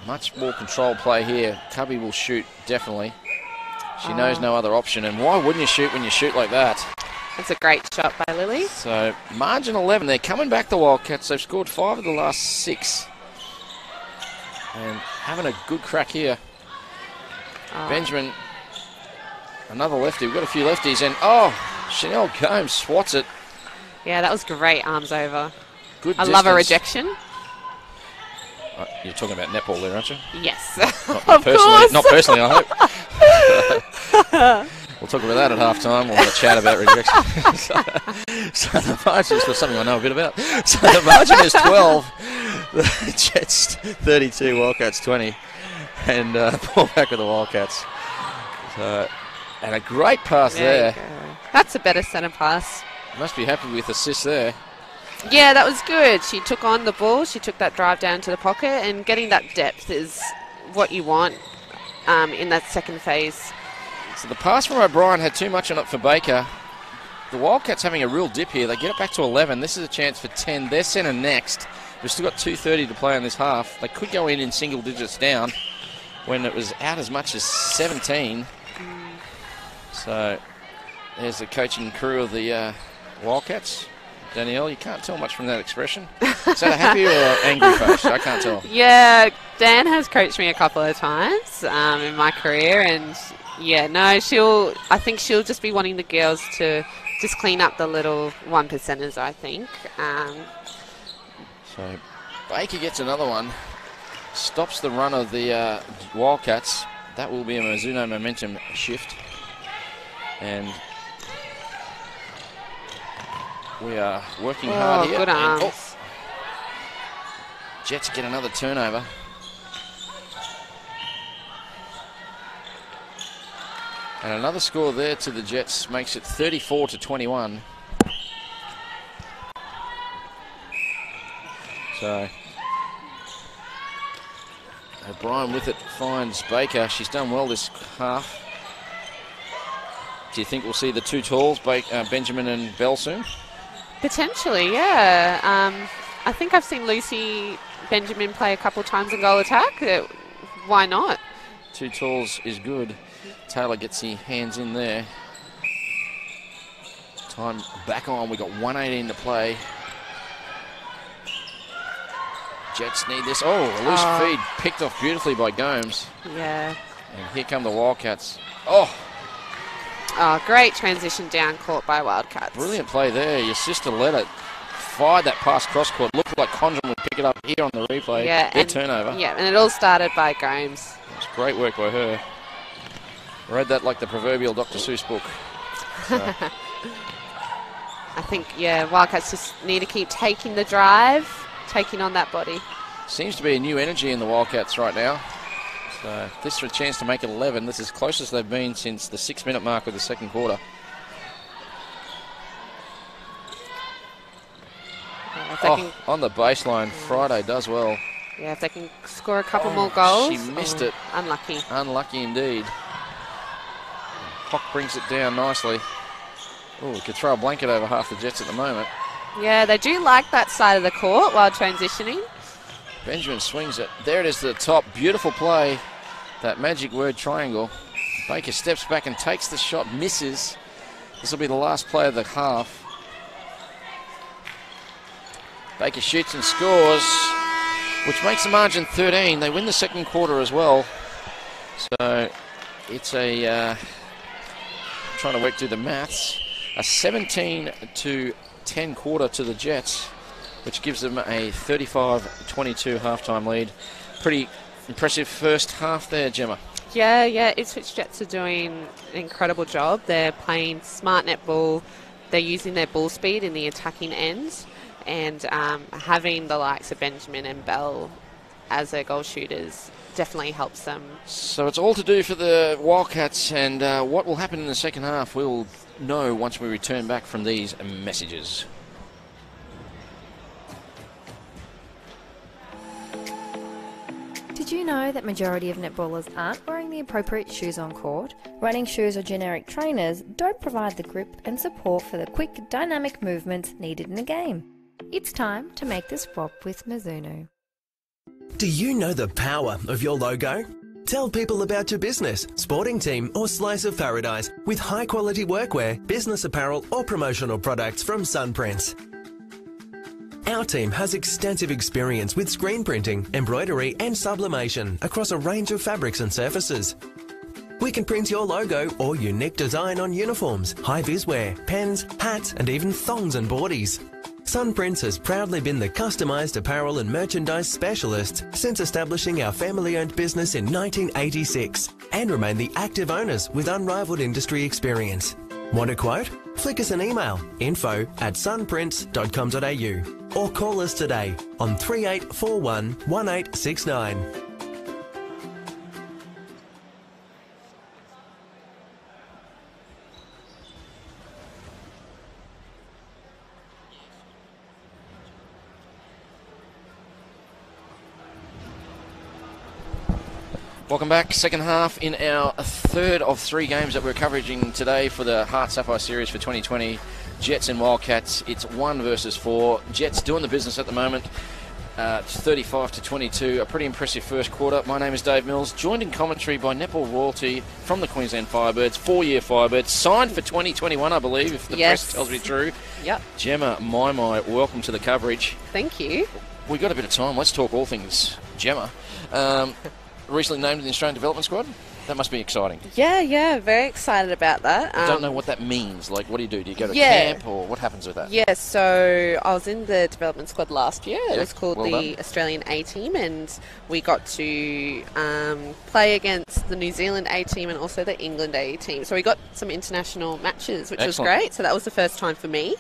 much more controlled play here. Cubby will shoot, definitely. She knows no other option. And why wouldn't you shoot when you shoot like that? That's a great shot by Lily. So, margin 11. They're coming back, the Wildcats. They've scored 5 of the last 6. And having a good crack here. Benjamin, another lefty. We've got a few lefties. And, Chanel Gomes swats it. Yeah, that was great, arms over. Good I distance. love a rejection. You're talking about netball there, aren't you? Yes. Not personally, not personally, I hope. We'll talk about that at half-time. We'll have a chat about rejection. so the margin is something I know a bit about. So the margin is 12. The Jets 32, Wildcats 20. And ball back with the Wildcats. So, and a great pass there. That's a better centre pass. Must be happy with assist there. Yeah, that was good. She took on the ball. She took that drive down to the pocket, and getting that depth is what you want in that second phase. So the pass from O'Brien had too much on it for Baker. The Wildcats having a real dip here. They get it back to 11. This is a chance for 10. They're centre next. We've still got 2:30 to play in this half. They could go in single digits down when it was out as much as 17. So there's the coaching crew of the Wildcats. Danielle, you can't tell much from that expression. Is that a happy or angry face? I can't tell. Yeah, Dan has coached me a couple of times in my career, and I think she'll just be wanting the girls to just clean up the little 1%ers, I think. So Baker gets another one. Stops the run of the Wildcats. That will be a Mizuno momentum shift. And we are working hard here. Good arms. Jets get another turnover. And another score there to the Jets makes it 34-21. So O'Brien with it finds Baker. She's done well this half. Do you think we'll see the two talls, Benjamin and Bell, soon? Potentially, yeah. I think I've seen Lucy Benjamin play a couple times in goal attack. Why not? Two talls is good. Taylor gets the hands in there. Time back on. We've got 1:18 to play. Jets need this. A loose feed picked off beautifully by Gomes. Yeah. And here come the Wildcats. Great transition down court by Wildcats. Brilliant play there. Your sister let it. Fired that pass cross court. Looked like Condren would pick it up here on the replay. Yeah. Their turnover. Yeah, and it all started by Gomes. It was great work by her. Read that like the proverbial Dr. Seuss book. So. I think, Wildcats just need to keep taking the drive, taking on that body. Seems to be a new energy in the Wildcats right now. So this is a chance to make it 11. This is closest they've been since the 6-minute mark of the second quarter. On the baseline, Friday does well. Yeah, if they can score a couple more goals. She missed it. Unlucky. Unlucky indeed. Hock brings it down nicely. We could throw a blanket over half the Jets at the moment. Yeah, they do like that side of the court while transitioning. Benjamin swings it. There it is to the top. Beautiful play. That magic word triangle. Baker steps back and takes the shot. Misses. This will be the last play of the half. Baker shoots and scores. which makes the margin 13. They win the second quarter as well. So it's a, trying to work through the maths, a 17-10 quarter to the Jets, which gives them a 35-22 halftime lead. Pretty impressive first half there, Gemma. Yeah, Ipswich Jets are doing an incredible job. They're playing smart netball. They're using their ball speed in the attacking ends, and having the likes of Benjamin and Bell as their goal shooters definitely helps them. So it's all to do for the Wildcats, and what will happen in the second half we'll know once we return back from these messages. Did you know that majority of netballers aren't wearing the appropriate shoes on court? Running shoes or generic trainers don't provide the grip and support for the quick, dynamic movements needed in a game. It's time to make the swap with Mizuno. Do you know the power of your logo? Tell people about your business, sporting team or slice of paradise with high quality workwear, business apparel or promotional products from Sunprints. Our team has extensive experience with screen printing, embroidery and sublimation across a range of fabrics and surfaces. We can print your logo or unique design on uniforms, high-vis wear, pens, hats and even thongs and boardies. Sunprints has proudly been the customised apparel and merchandise specialist since establishing our family-owned business in 1986 and remain the active owners with unrivaled industry experience. Want a quote? Flick us an email, info@sunprints.com.au or call us today on 3841 1869. Welcome back. Second half in our third of three games that we're covering today for the HART Sapphire series for 2020. Jets and Wildcats. It's 1 versus 4. Jets doing the business at the moment. 35-22. A pretty impressive first quarter. My name is Dave Mills, joined in commentary by netball royalty from the Queensland Firebirds, 4-year Firebirds, signed for 2021, I believe, if the press tells me true. Yep. Gemma, welcome to the coverage. Thank you. We got a bit of time. Let's talk all things Gemma. Recently named in the Australian Development Squad. That must be exciting. Yeah, very excited about that. I don't know what that means. Like, what do? Do you go to camp, or what happens with that? Yeah, so I was in the development squad last year. It was called the done. Australian A-Team, and we got to play against the New Zealand A-Team and also the England A-Team. So we got some international matches, which was great. So that was the first time for me.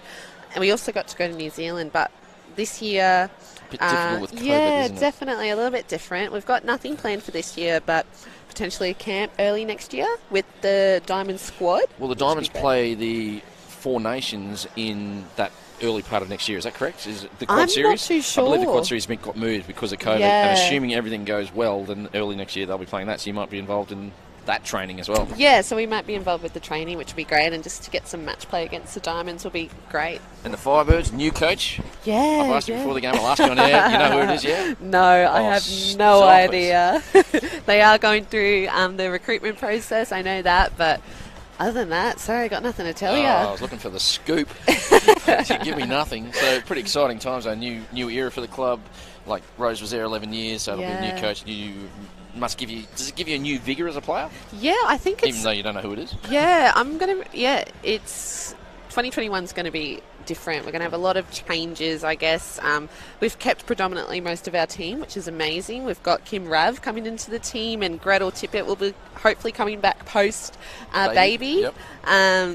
And we also got to go to New Zealand, but this year... Bit difficult with COVID, yeah, isn't it? definitely a little bit different. We've got nothing planned for this year, but potentially a camp early next year with the Diamond squad. Well, the Diamonds play the Four Nations in that early part of next year. Is that correct? Is it the quad series? I'm not too sure. I believe the quad series got moved because of COVID. Yeah. And assuming everything goes well, then early next year they'll be playing that. So you might be involved in that training as well. Yeah, so we might be involved with the training, which would be great, and just to get some match play against the Diamonds will be great. And the Firebirds, new coach. Yeah, I've asked you before the game. I'll ask you on air. You know who it is, yeah? No, I have no idea. They are going through the recruitment process. I know that, but other than that, sorry, I got nothing to tell you. I was looking for the scoop. You give me nothing. So pretty exciting times. A new era for the club. Like Rose was there 11 years, so it'll be a new coach. Does it give you a new vigour as a player? Yeah, I think it's... Even though you don't know who it is? Yeah, it's... 2021's going to be different. We're going to have a lot of changes, I guess. We've kept predominantly most of our team, which is amazing. We've got Kim Rav coming into the team, and Gretel Tippett will be hopefully coming back post baby. Yep.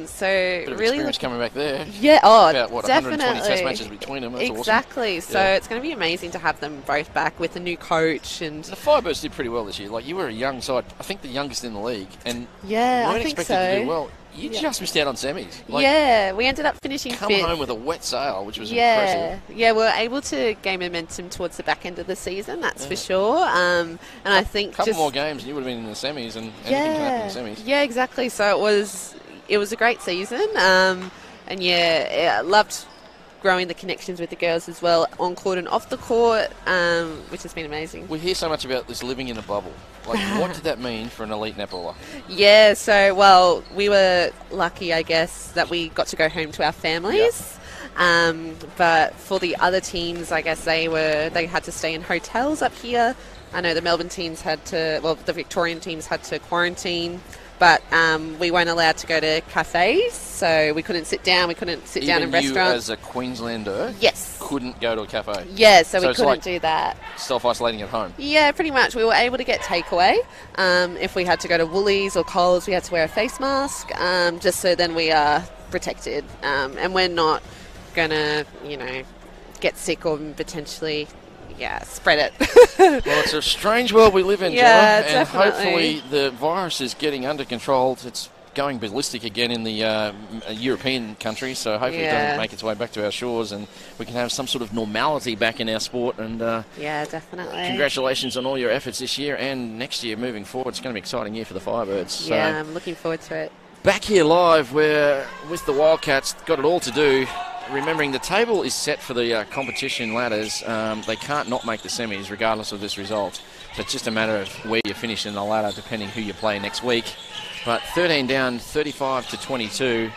So bit of really experience coming back there. Yeah, about, definitely. 120 test matches between them. That's exactly. Awesome. So it's going to be amazing to have them both back with a new coach. And the Firebirds did pretty well this year. Like, you were a young side, I think the youngest in the league, and weren't expected to do well. You just missed out on semis. Like, we ended up finishing come fifth. Home with a wet sail, which was impressive. Yeah, we were able to gain momentum towards the back end of the season, that's for sure. And I think a couple more games and you would have been in the semis, and anything can happen in the semis. Yeah, exactly. So it was a great season. And loved growing the connections with the girls as well, on court and off the court, which has been amazing. We hear so much about this living in a bubble. Like, what did that mean for an elite netballer? Yeah, so, well, we were lucky, I guess, that we got to go home to our families. But for the other teams, I guess they had to stay in hotels up here. I know the Melbourne teams the Victorian teams had to quarantine, but we weren't allowed to go to cafes, so we couldn't sit down. We couldn't sit down in restaurants. Even you, as a Queenslander, yes, couldn't go to a cafe. Yeah, so we couldn't like do that. Self-isolating at home. Yeah, pretty much. We were able to get takeaway. If we had to go to Woolies or Coles, we had to wear a face mask, just so then we are protected, and we're not gonna, get sick or potentially. Yeah, spread it. Well, it's a strange world we live in, yeah, Gemma, and hopefully the virus is getting under control. It's going ballistic again in the European countries, so hopefully it doesn't make its way back to our shores and we can have some sort of normality back in our sport. And yeah, definitely. Congratulations on all your efforts this year and next year moving forward. It's going to be an exciting year for the Firebirds. Yeah, so I'm looking forward to it. Back here live, we're with the Wildcats, got it all to do. Remembering the table is set for the competition ladders. They can't not make the semis regardless of this result. So it's just a matter of where you finish in the ladder depending who you play next week. But 13 down, 35 to 22.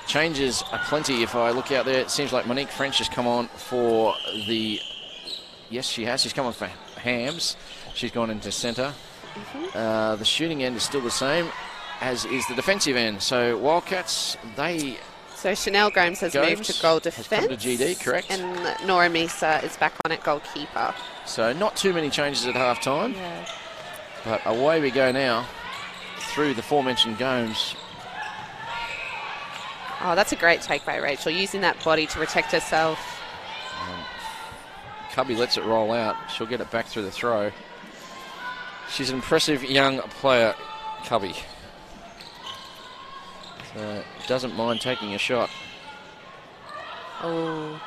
Changes are plenty if I look out there. It seems like Monique French has come on for the... Yes, she has. She's come on for Hams. She's gone into centre. The shooting end is still the same, as is the defensive end. So Wildcats, they... So Chanel Gomes has moved to goal defence. Has come to GD, correct. And Nora Misa is back on at goalkeeper. So not too many changes at half-time. Yeah. But away we go now through the aforementioned Gomes. Oh, that's a great take by Rachel, using that body to protect herself. Cubby lets it roll out. She'll get it back through the throw. She's an impressive young player, Cubby. So doesn't mind taking a shot. Oh.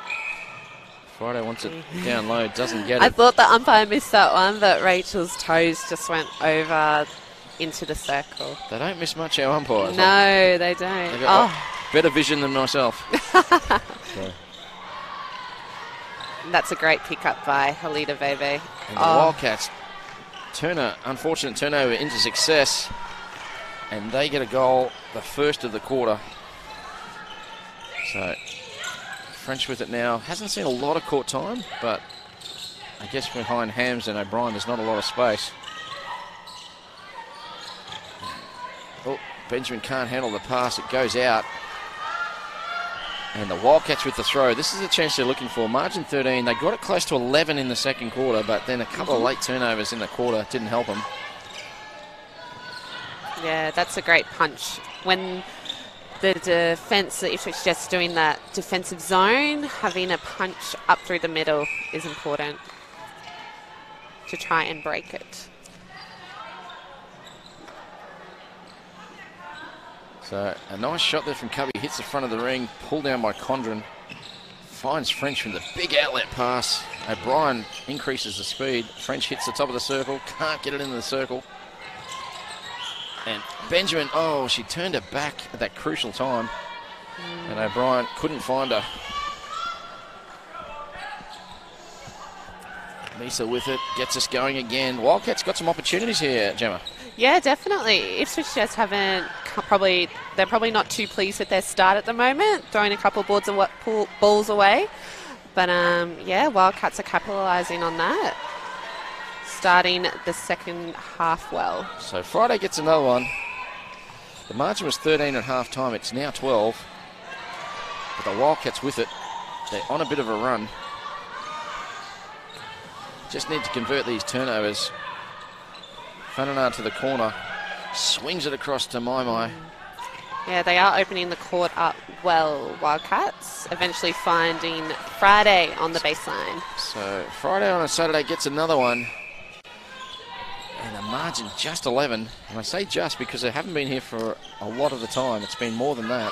Friday wants it down low, doesn't get it. I thought the umpire missed that one, but Rachel's toes just went over into the circle. They don't miss much, our umpires. No, they don't. They've got better vision than myself. So. That's a great pick-up by Halida Veve. And the Wildcats unfortunate turnover into success. And they get a goal, the first of the quarter. So, French with it now. Hasn't seen a lot of court time, but I guess behind Hams and O'Brien, there's not a lot of space. Oh, Benjamin can't handle the pass. It goes out. And the Wildcats with the throw. This is the chance they're looking for. Margin 13. They got it close to 11 in the second quarter, but then a couple of late turnovers in the quarter didn't help them. Yeah, that's a great punch. When the defence, if it's just doing that defensive zone, having a punch up through the middle is important to try and break it. So a nice shot there from Cubby. Hits the front of the ring, pulled down by Condren. Finds French from the big outlet pass. O'Brien increases the speed. French hits the top of the circle, can't get it into the circle. And Benjamin, she turned her back at that crucial time. And O'Brien couldn't find her. Misa with it, gets us going again. Wildcats got some opportunities here, Gemma. Yeah, definitely. Ipswich just they're probably not too pleased with their start at the moment, throwing a couple of balls away. But Wildcats are capitalising on that. Starting the second half well. So Friday gets another one. The margin was 13 at half time. It's now 12. But the Wildcats with it. They're on a bit of a run. Just need to convert these turnovers. Fanana to the corner. Swings it across to Mai. Yeah, they are opening the court up well, Wildcats. Eventually finding Friday on the baseline. So Friday on a Saturday gets another one. And the margin just 11. And I say just because they haven't been here for a lot of the time. It's been more than that.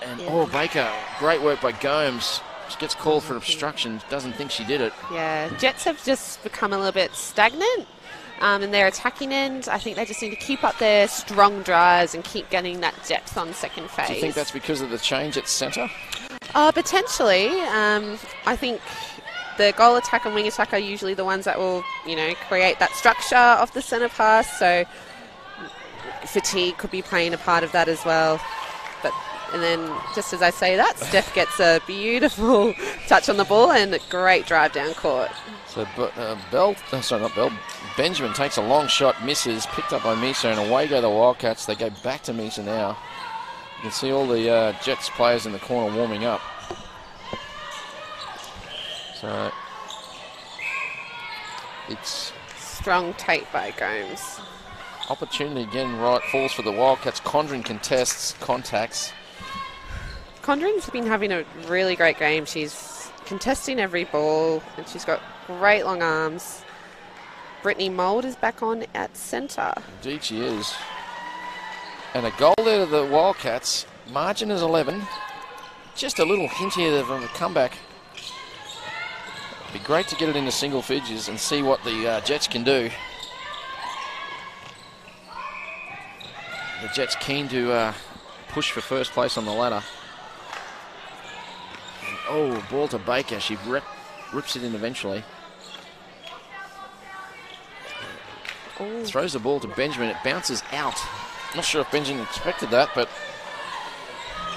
And Baker, great work by Gomes. She gets called for obstruction. Doesn't think she did it. Yeah, Jets have just become a little bit stagnant. In their attacking end, I think they just need to keep up their strong drives and keep getting that depth on second phase. Do you think that's because of the change at centre? Potentially. I think the goal attack and wing attack are usually the ones that will, create that structure of the centre pass. So fatigue could be playing a part of that as well. And then, just as I say that, Steph gets a beautiful touch on the ball and a great drive down court. So Benjamin takes a long shot, misses, picked up by Misa, and away go the Wildcats. They go back to Misa now. You can see all the Jets players in the corner warming up. So it's strong take by Gomes. Opportunity again, right, falls for the Wildcats. Condren contacts. Condren's been having a really great game. She's contesting every ball and she's got great long arms. Brittany Mould is back on at centre. Indeed she is. And a goal there to the Wildcats. Margin is 11. Just a little hint here of a comeback. It'd be great to get it into single figures and see what the Jets can do. The Jets keen to push for first place on the ladder. Oh, ball to Baker. She rips it in eventually. Ooh. Throws the ball to Benjamin. It bounces out. Not sure if Benjamin expected that, but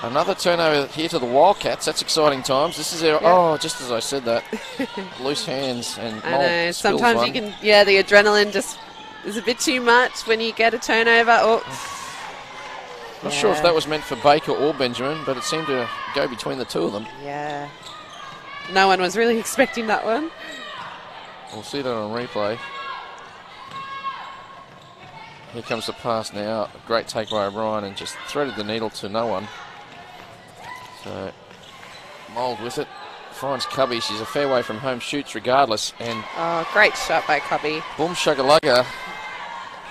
another turnover here to the Wildcats. That's exciting times. This is their... Yep. Oh, just as I said that. Loose hands and I know. Sometimes one. You can... Yeah, the adrenaline just is a bit too much when you get a turnover. Oh. Not sure if that was meant for Baker or Benjamin, but it seemed to go between the two of them. Yeah. No one was really expecting that one. We'll see that on replay. Here comes the pass now. A great take by O'Brien and just threaded the needle to no one. So, Mould with it. Finds Cubby. She's a fair way from home. Shoots regardless. And great shot by Cubby. Boom Shagalugga.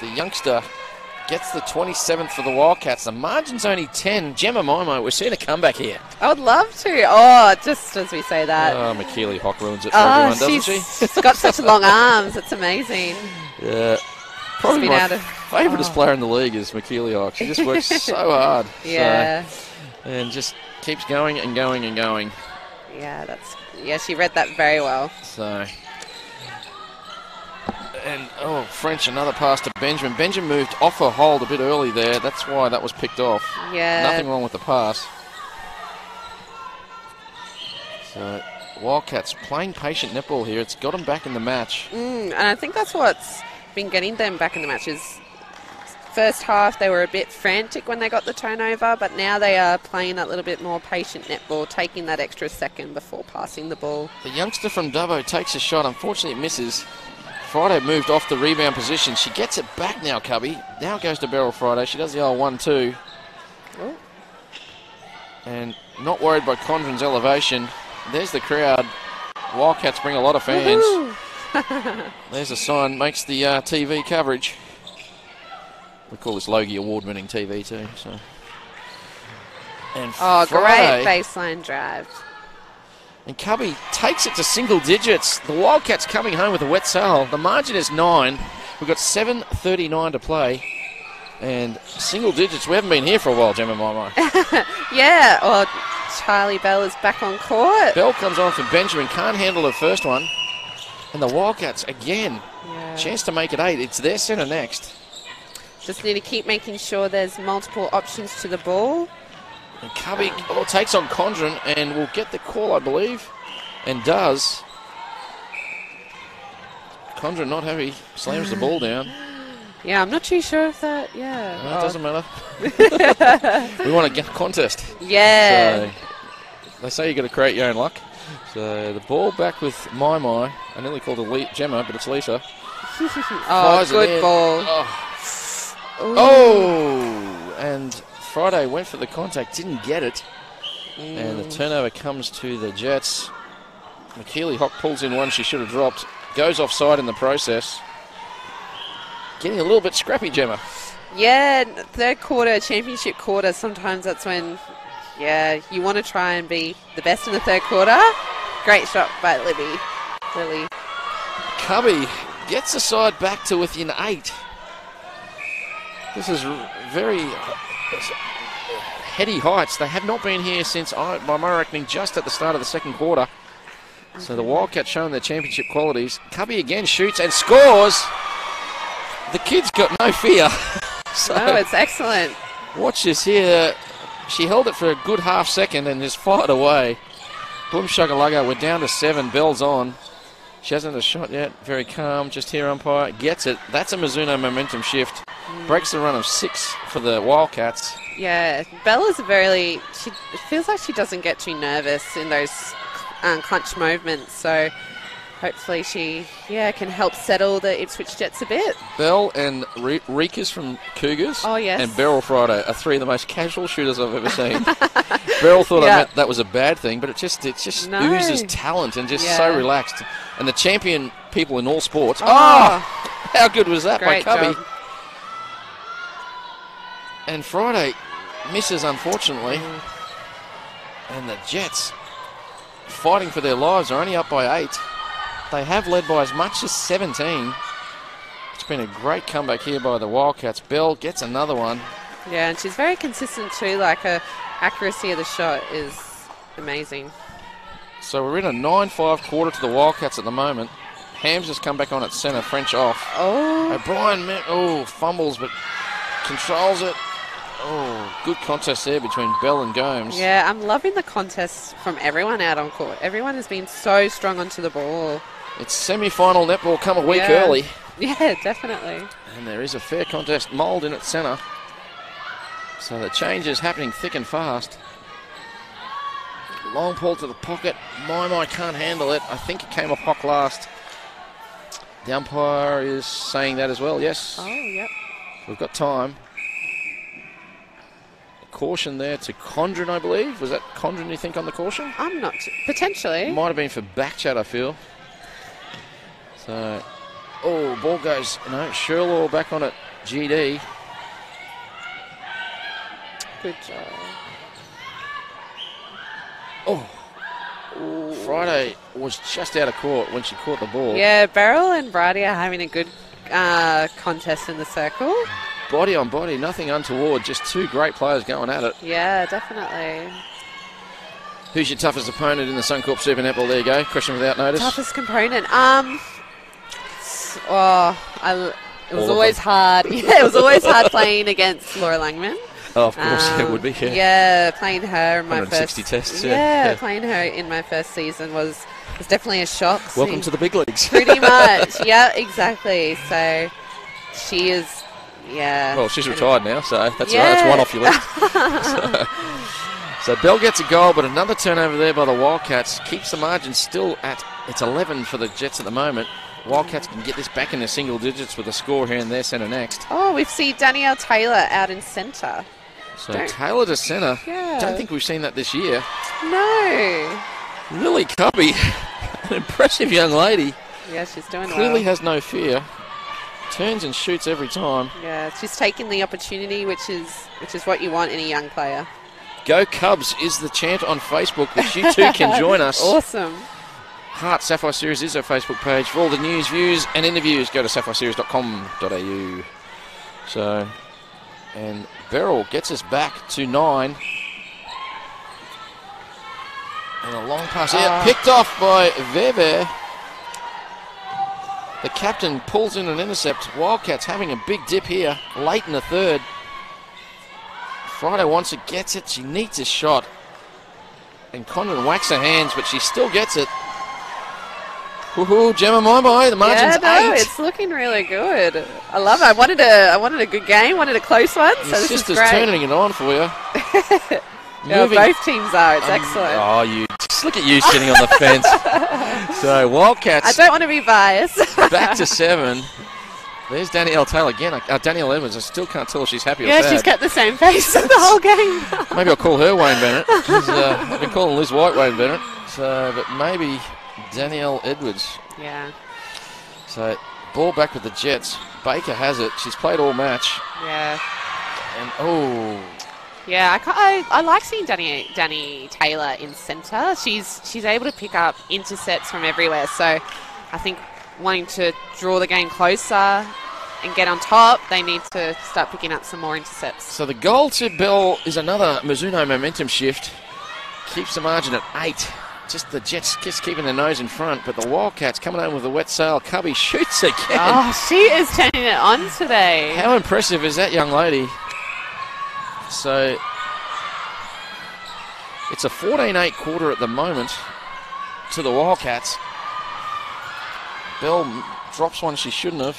The youngster gets the 27th for the Wildcats. The margin's only 10. Gemma Moimo, we're seeing a comeback here. I would love to. Oh, just as we say that. Oh, McKeely Hock ruins it for everyone, doesn't she? She's got such long arms. It's amazing. Yeah. Probably my favourite player in the league is McKeely Hock. She just works so hard. Yeah. And just keeps going and going and going. Yeah, she read that very well. So... And, French, another pass to Benjamin. Benjamin moved off her hold a bit early there. That's why that was picked off. Yeah. Nothing wrong with the pass. So, Wildcats playing patient netball here. It's got them back in the match. And I think that's what's been getting them back in the matches. First half, they were a bit frantic when they got the turnover, but now they are playing that little bit more patient netball, taking that extra second before passing the ball. The youngster from Dubbo takes a shot. Unfortunately, it misses. Friday moved off the rebound position. She gets it back now, Cubby. Now goes to Beryl Friday. She does the old 1-2. Oh. And not worried by Condren's elevation. There's the crowd. Wildcats bring a lot of fans. There's a sign. Makes the TV coverage. We call this Logie award-winning TV too. So. And Friday, great baseline drive. And Cubby takes it to single digits. The Wildcats coming home with a wet sail. The margin is 9. We've got 7:39 to play. And single digits. We haven't been here for a while, Gemma Moimo. Yeah. Charlie Bell is back on court. Bell comes on for Benjamin. Can't handle her first one. And the Wildcats, again, chance to make it 8. It's their centre next. Just need to keep making sure there's multiple options to the ball. And Cubby takes on Condren and will get the call, I believe, and does. Condren not happy, slams the ball down. Yeah, I'm not too sure if that, No, it doesn't matter. We want to get a contest. Yeah. So they say you got to create your own luck. So the ball back with My. I nearly called her Gemma, but it's Lisa. Good ball. And Friday went for the contact, didn't get it. And the turnover comes to the Jets. McKeely Hock pulls in one she should have dropped. Goes offside in the process. Getting a little bit scrappy, Gemma. Yeah, third quarter, championship quarter, sometimes that's when, you want to try and be the best in the third quarter. Great shot by Lily. Cubby gets the side back to within 8. This is very heady heights. They have not been here since, by my reckoning, just at the start of the second quarter. So the Wildcats showing their championship qualities. Cubby again shoots and scores. The kid's got no fear. So no, it's excellent. Watch this here. She held it for a good half second and just fired away. Boom shakalugga. We're down to 7. Bell's on. She hasn't had a shot yet. Very calm. Just here, umpire. Gets it. That's a Mizuno momentum shift. Breaks the run of 6 for the Wildcats. Yeah, Bella's it feels like she doesn't get too nervous in those clutch movements. So hopefully she, can help settle the Ipswich Jets a bit. Bell and Reekers from Cougars. Oh, yes. And Beryl Friday are 3 of the most casual shooters I've ever seen. Beryl thought I meant that was a bad thing, but it just oozes talent and just so relaxed. And the champion people in all sports. Oh, how good was that by Cubby? Job. And Friday misses, unfortunately. And the Jets, fighting for their lives, are only up by 8. They have led by as much as 17. It's been a great comeback here by the Wildcats. Bell gets another one. Yeah, and she's very consistent too. Like, her accuracy of the shot is amazing. So we're in a 9-5 quarter to the Wildcats at the moment. Ham's just come back on at centre, French off. Oh. O'Brien, fumbles, but controls it. Oh, good contest there between Bell and Gomes. Yeah, I'm loving the contest from everyone out on court. Everyone has been so strong onto the ball. It's semi-final netball come a week early. Yeah, definitely. And there is a fair contest. Mould in at centre. So the change is happening thick and fast. Long ball to the pocket. My can't handle it. I think it came off Hock last. The umpire is saying that as well, yes. Oh, yep. We've got time. Caution there to Condren, I believe. Was that Condren, you think, on the caution? I'm not. Potentially. Might have been for back chat, I feel. So, ball goes, Sherlaw back on it, GD. Good job. Friday was just out of court when she caught the ball. Yeah, Beryl and Brady are having a good contest in the circle. Body on body, nothing untoward, just 2 great players going at it. Yeah, definitely. Who's your toughest opponent in the Suncorp Super Netball? There you go, question without notice. Toughest component? It was always hard. Yeah, it was always hard playing against Laura Langman. Oh, of course, it would be, Yeah, playing her in my 160 first... tests, yeah, playing her in my first season was definitely a shock. Welcome to the big leagues. Pretty much, yeah, exactly. So she is... Yeah. Well, she's retired now, so that's all right. That's one off your list. so Bell gets a goal, but another turnover there by the Wildcats. Keeps the margin still at, it's 11 for the Jets at the moment. Wildcats can get this back in the single digits with a score here in their centre next. Oh, we see Danielle Taylor out in centre. So Taylor to centre. Yeah. Don't think we've seen that this year. No. Lily Cubby, an impressive young lady. Yeah, she's doing Clearly well. has no fear. Turns and shoots every time. Yeah, she's taking the opportunity, which is what you want in a young player. Go Cubs is the chant on Facebook, which you too can join us. Awesome. HART Sapphire Series is our Facebook page. For all the news, views and interviews, go to sapphireseries.com.au. So, and Beryl gets us back to 9. And a long pass here, picked off by Weber. The captain pulls in an intercept. Wildcats having a big dip here, late in the third. Friday wants it, gets it. She needs a shot. And Condon whacks her hands, but she still gets it. Woohoo, Gemma Mai, the margin's 8. It's looking really good. I love it. I wanted a good game, wanted a close one. So this sister's is great. turning it on for you. Yeah, both teams are. It's excellent. Oh, you just look at you sitting on the fence. So Wildcats. I don't want to be biased. Back to 7. There's Danielle Taylor again. Danielle Edwards. I still can't tell if she's happy or sad. Yeah, she's kept the same face the whole game. Maybe I'll call her Wayne Bennett. I've been calling Liz White Wayne Bennett. So, but maybe Danielle Edwards. Yeah. So ball back with the Jets. Baker has it. She's played all match. Yeah. And yeah, I like seeing Danny Taylor in centre. She's able to pick up intercepts from everywhere. So I think wanting to draw the game closer and get on top, they need to start picking up some more intercepts. So the goal to Bell is another Mizuno momentum shift. Keeps the margin at 8. Just the Jets just keeping their nose in front, but the Wildcats coming home with a wet sail. Cubby shoots again. Oh, she is turning it on today. How impressive is that young lady? So it's a 14-8 quarter at the moment to the Wildcats. Bell drops one she shouldn't have.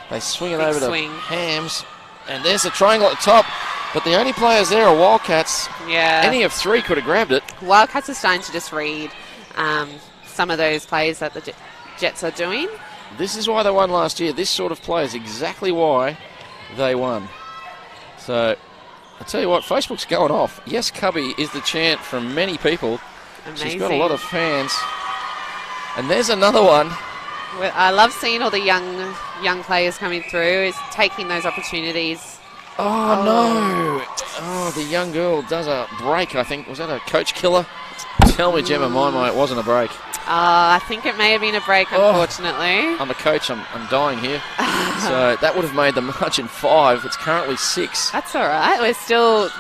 They swing it over to Hams, and there's a triangle at the top. But the only players there are Wildcats. Yeah. Any of 3 could have grabbed it. Wildcats are starting to just read some of those plays that the Jets are doing. This is why they won last year. This sort of play is exactly why they won. So, I'll tell you what, Facebook's going off. Yes, Cubby is the chant from many people. Amazing. She's got a lot of fans. And there's another one. Well, I love seeing all the young players coming through, is taking those opportunities. Oh, no. Oh, the young girl does a break, I think. Was that a coach killer? Tell me, Gemma Maimai, it wasn't a break. I think it may have been a break, unfortunately. I'm a coach. I'm dying here. So that would have made the margin 5. It's currently 6. That's all right. We're still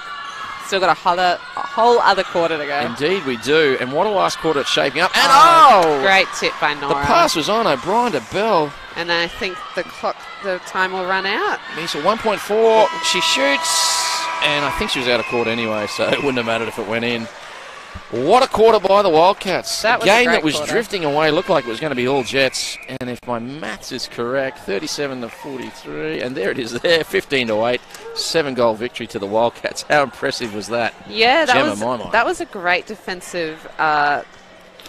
got a whole other quarter to go. Indeed we do. And what a last quarter it's shaping up. And great tip by Nora. The pass was on O'Brien to Bell. And I think the time will run out. Misa 1.4. She shoots. And I think she was out of court anyway, so it wouldn't have mattered if it went in. What a quarter by the Wildcats. That was a game that was quarter. drifting away, looked like it was going to be all Jets. And if my maths is correct, 37-43. And there it is there, 15-8. 7-goal victory to the Wildcats. How impressive was that? Yeah, Gemma that was a great defensive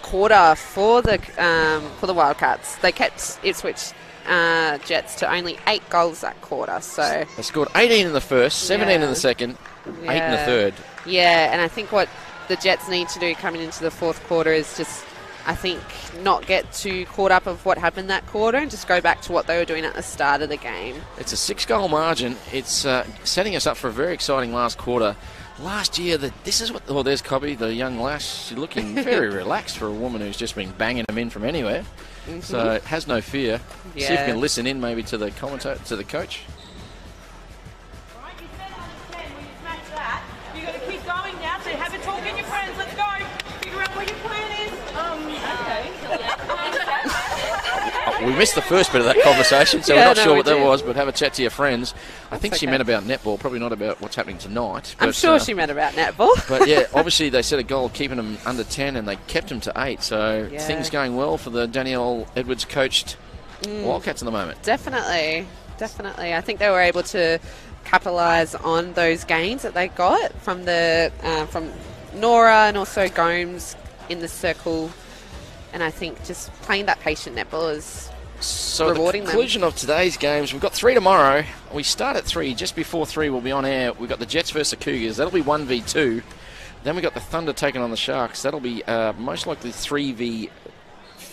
quarter for the Wildcats. They kept Ipswich Jets to only 8 goals that quarter. So they scored 18 in the first, 17 in the second, 8 in the third. Yeah, and I think what the Jets need to do coming into the fourth quarter is just, I think, not get too caught up of what happened that quarter and just go back to what they were doing at the start of the game. It's a 6-goal margin. It's setting us up for a very exciting last quarter. Last year, there's Cobby, the young lass. She's looking very relaxed for a woman who's just been banging them in from anywhere. Mm-hmm. So has no fear. Yeah. See if you can listen in maybe to the commentator, to the coach. Right, you said under 10 when you smash that. You've got to keep going now, so have a talk with your friends. Let's go. Figure out what your plan is. We missed the first bit of that conversation, so we're not sure what that was, but have a chat to your friends. I think she meant about netball, probably not about what's happening tonight. I'm sure she meant about netball. But yeah, obviously they set a goal keeping them under 10 and they kept them to 8, so things going well for the Danielle Edwards coached Wildcats at the moment. Definitely. I think they were able to capitalise on those gains that they got from from Nora and also Gomes in the circle. And I think just playing that patient netball is rewarding them. So the conclusion of today's games, we've got 3 tomorrow. We start at 3. Just before 3 we'll be on air. We've got the Jets versus the Cougars. That'll be 1v2. Then we've got the Thunder taking on the Sharks. That'll be most likely 3v5.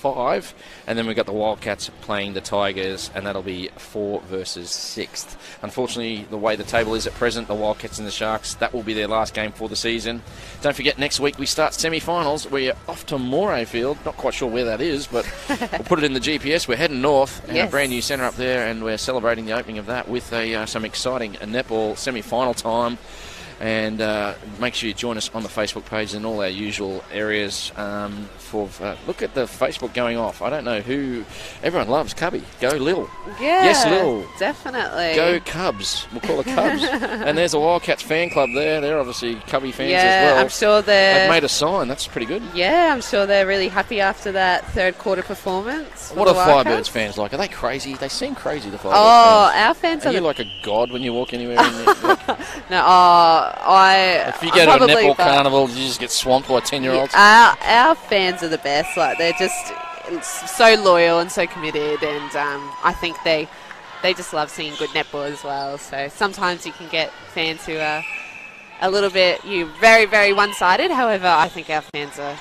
And then we've got the Wildcats playing the Tigers, and that'll be 4 versus 6th. Unfortunately, the way the table is at present, the Wildcats and the Sharks, that will be their last game for the season. Don't forget, next week we start semi-finals. We're off to Morayfield. Not quite sure where that is, but we'll put it in the GPS. We're heading north, and a brand new centre up there, and we're celebrating the opening of that with some exciting netball semi-final time. And make sure you join us on the Facebook page and all our usual areas. Look at the Facebook going off. I don't know who. Everyone loves Cubby. Go Lil. Yeah. Yes, Lil. Definitely. Go Cubs. We'll call it Cubs. And there's a Wildcats fan club there. They're obviously Cubby fans as well. I'm sure they've made a sign. That's pretty good. Yeah, I'm sure they're really happy after that third quarter performance. What are Firebirds fans like? Are they crazy? They seem crazy, the Firebirds fans. Our fans are you like a god when you walk anywhere? No, if you go to a netball carnival, you just get swamped by 10-year-olds? Our fans are the best. Like, they're just so loyal and so committed, and I think they just love seeing good netball as well. So sometimes you can get fans who are a little bit very, very one-sided. However, I think our fans are,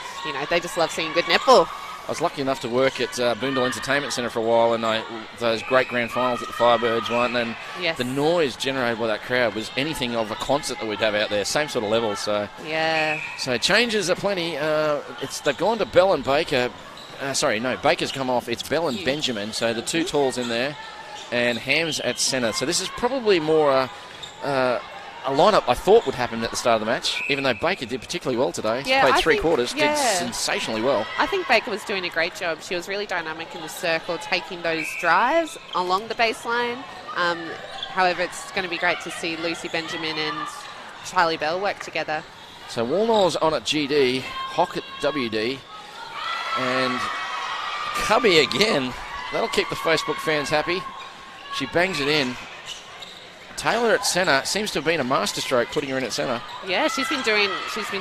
they just love seeing good netball. I was lucky enough to work at Boondall Entertainment Centre for a while, and those great grand finals that the Firebirds won, and the noise generated by that crowd was anything of a concert that we'd have out there, same sort of level. So changes are plenty. They've gone to Bell and Baker. Baker's come off. It's Bell and Benjamin, so the two talls in there, and Hams at centre. So this is probably more a lineup I thought would happen at the start of the match, even though Baker did particularly well today. Yeah, Played three quarters, did sensationally well. I think Baker was doing a great job. She was really dynamic in the circle, taking those drives along the baseline. However, it's going to be great to see Lucy Benjamin and Charlie Bell work together. So Woolnor's on at GD, Hock at WD, and Cubby again. That'll keep the Facebook fans happy. She bangs it in. Taylor at centre seems to have been a masterstroke putting her in at centre. Yeah, she's been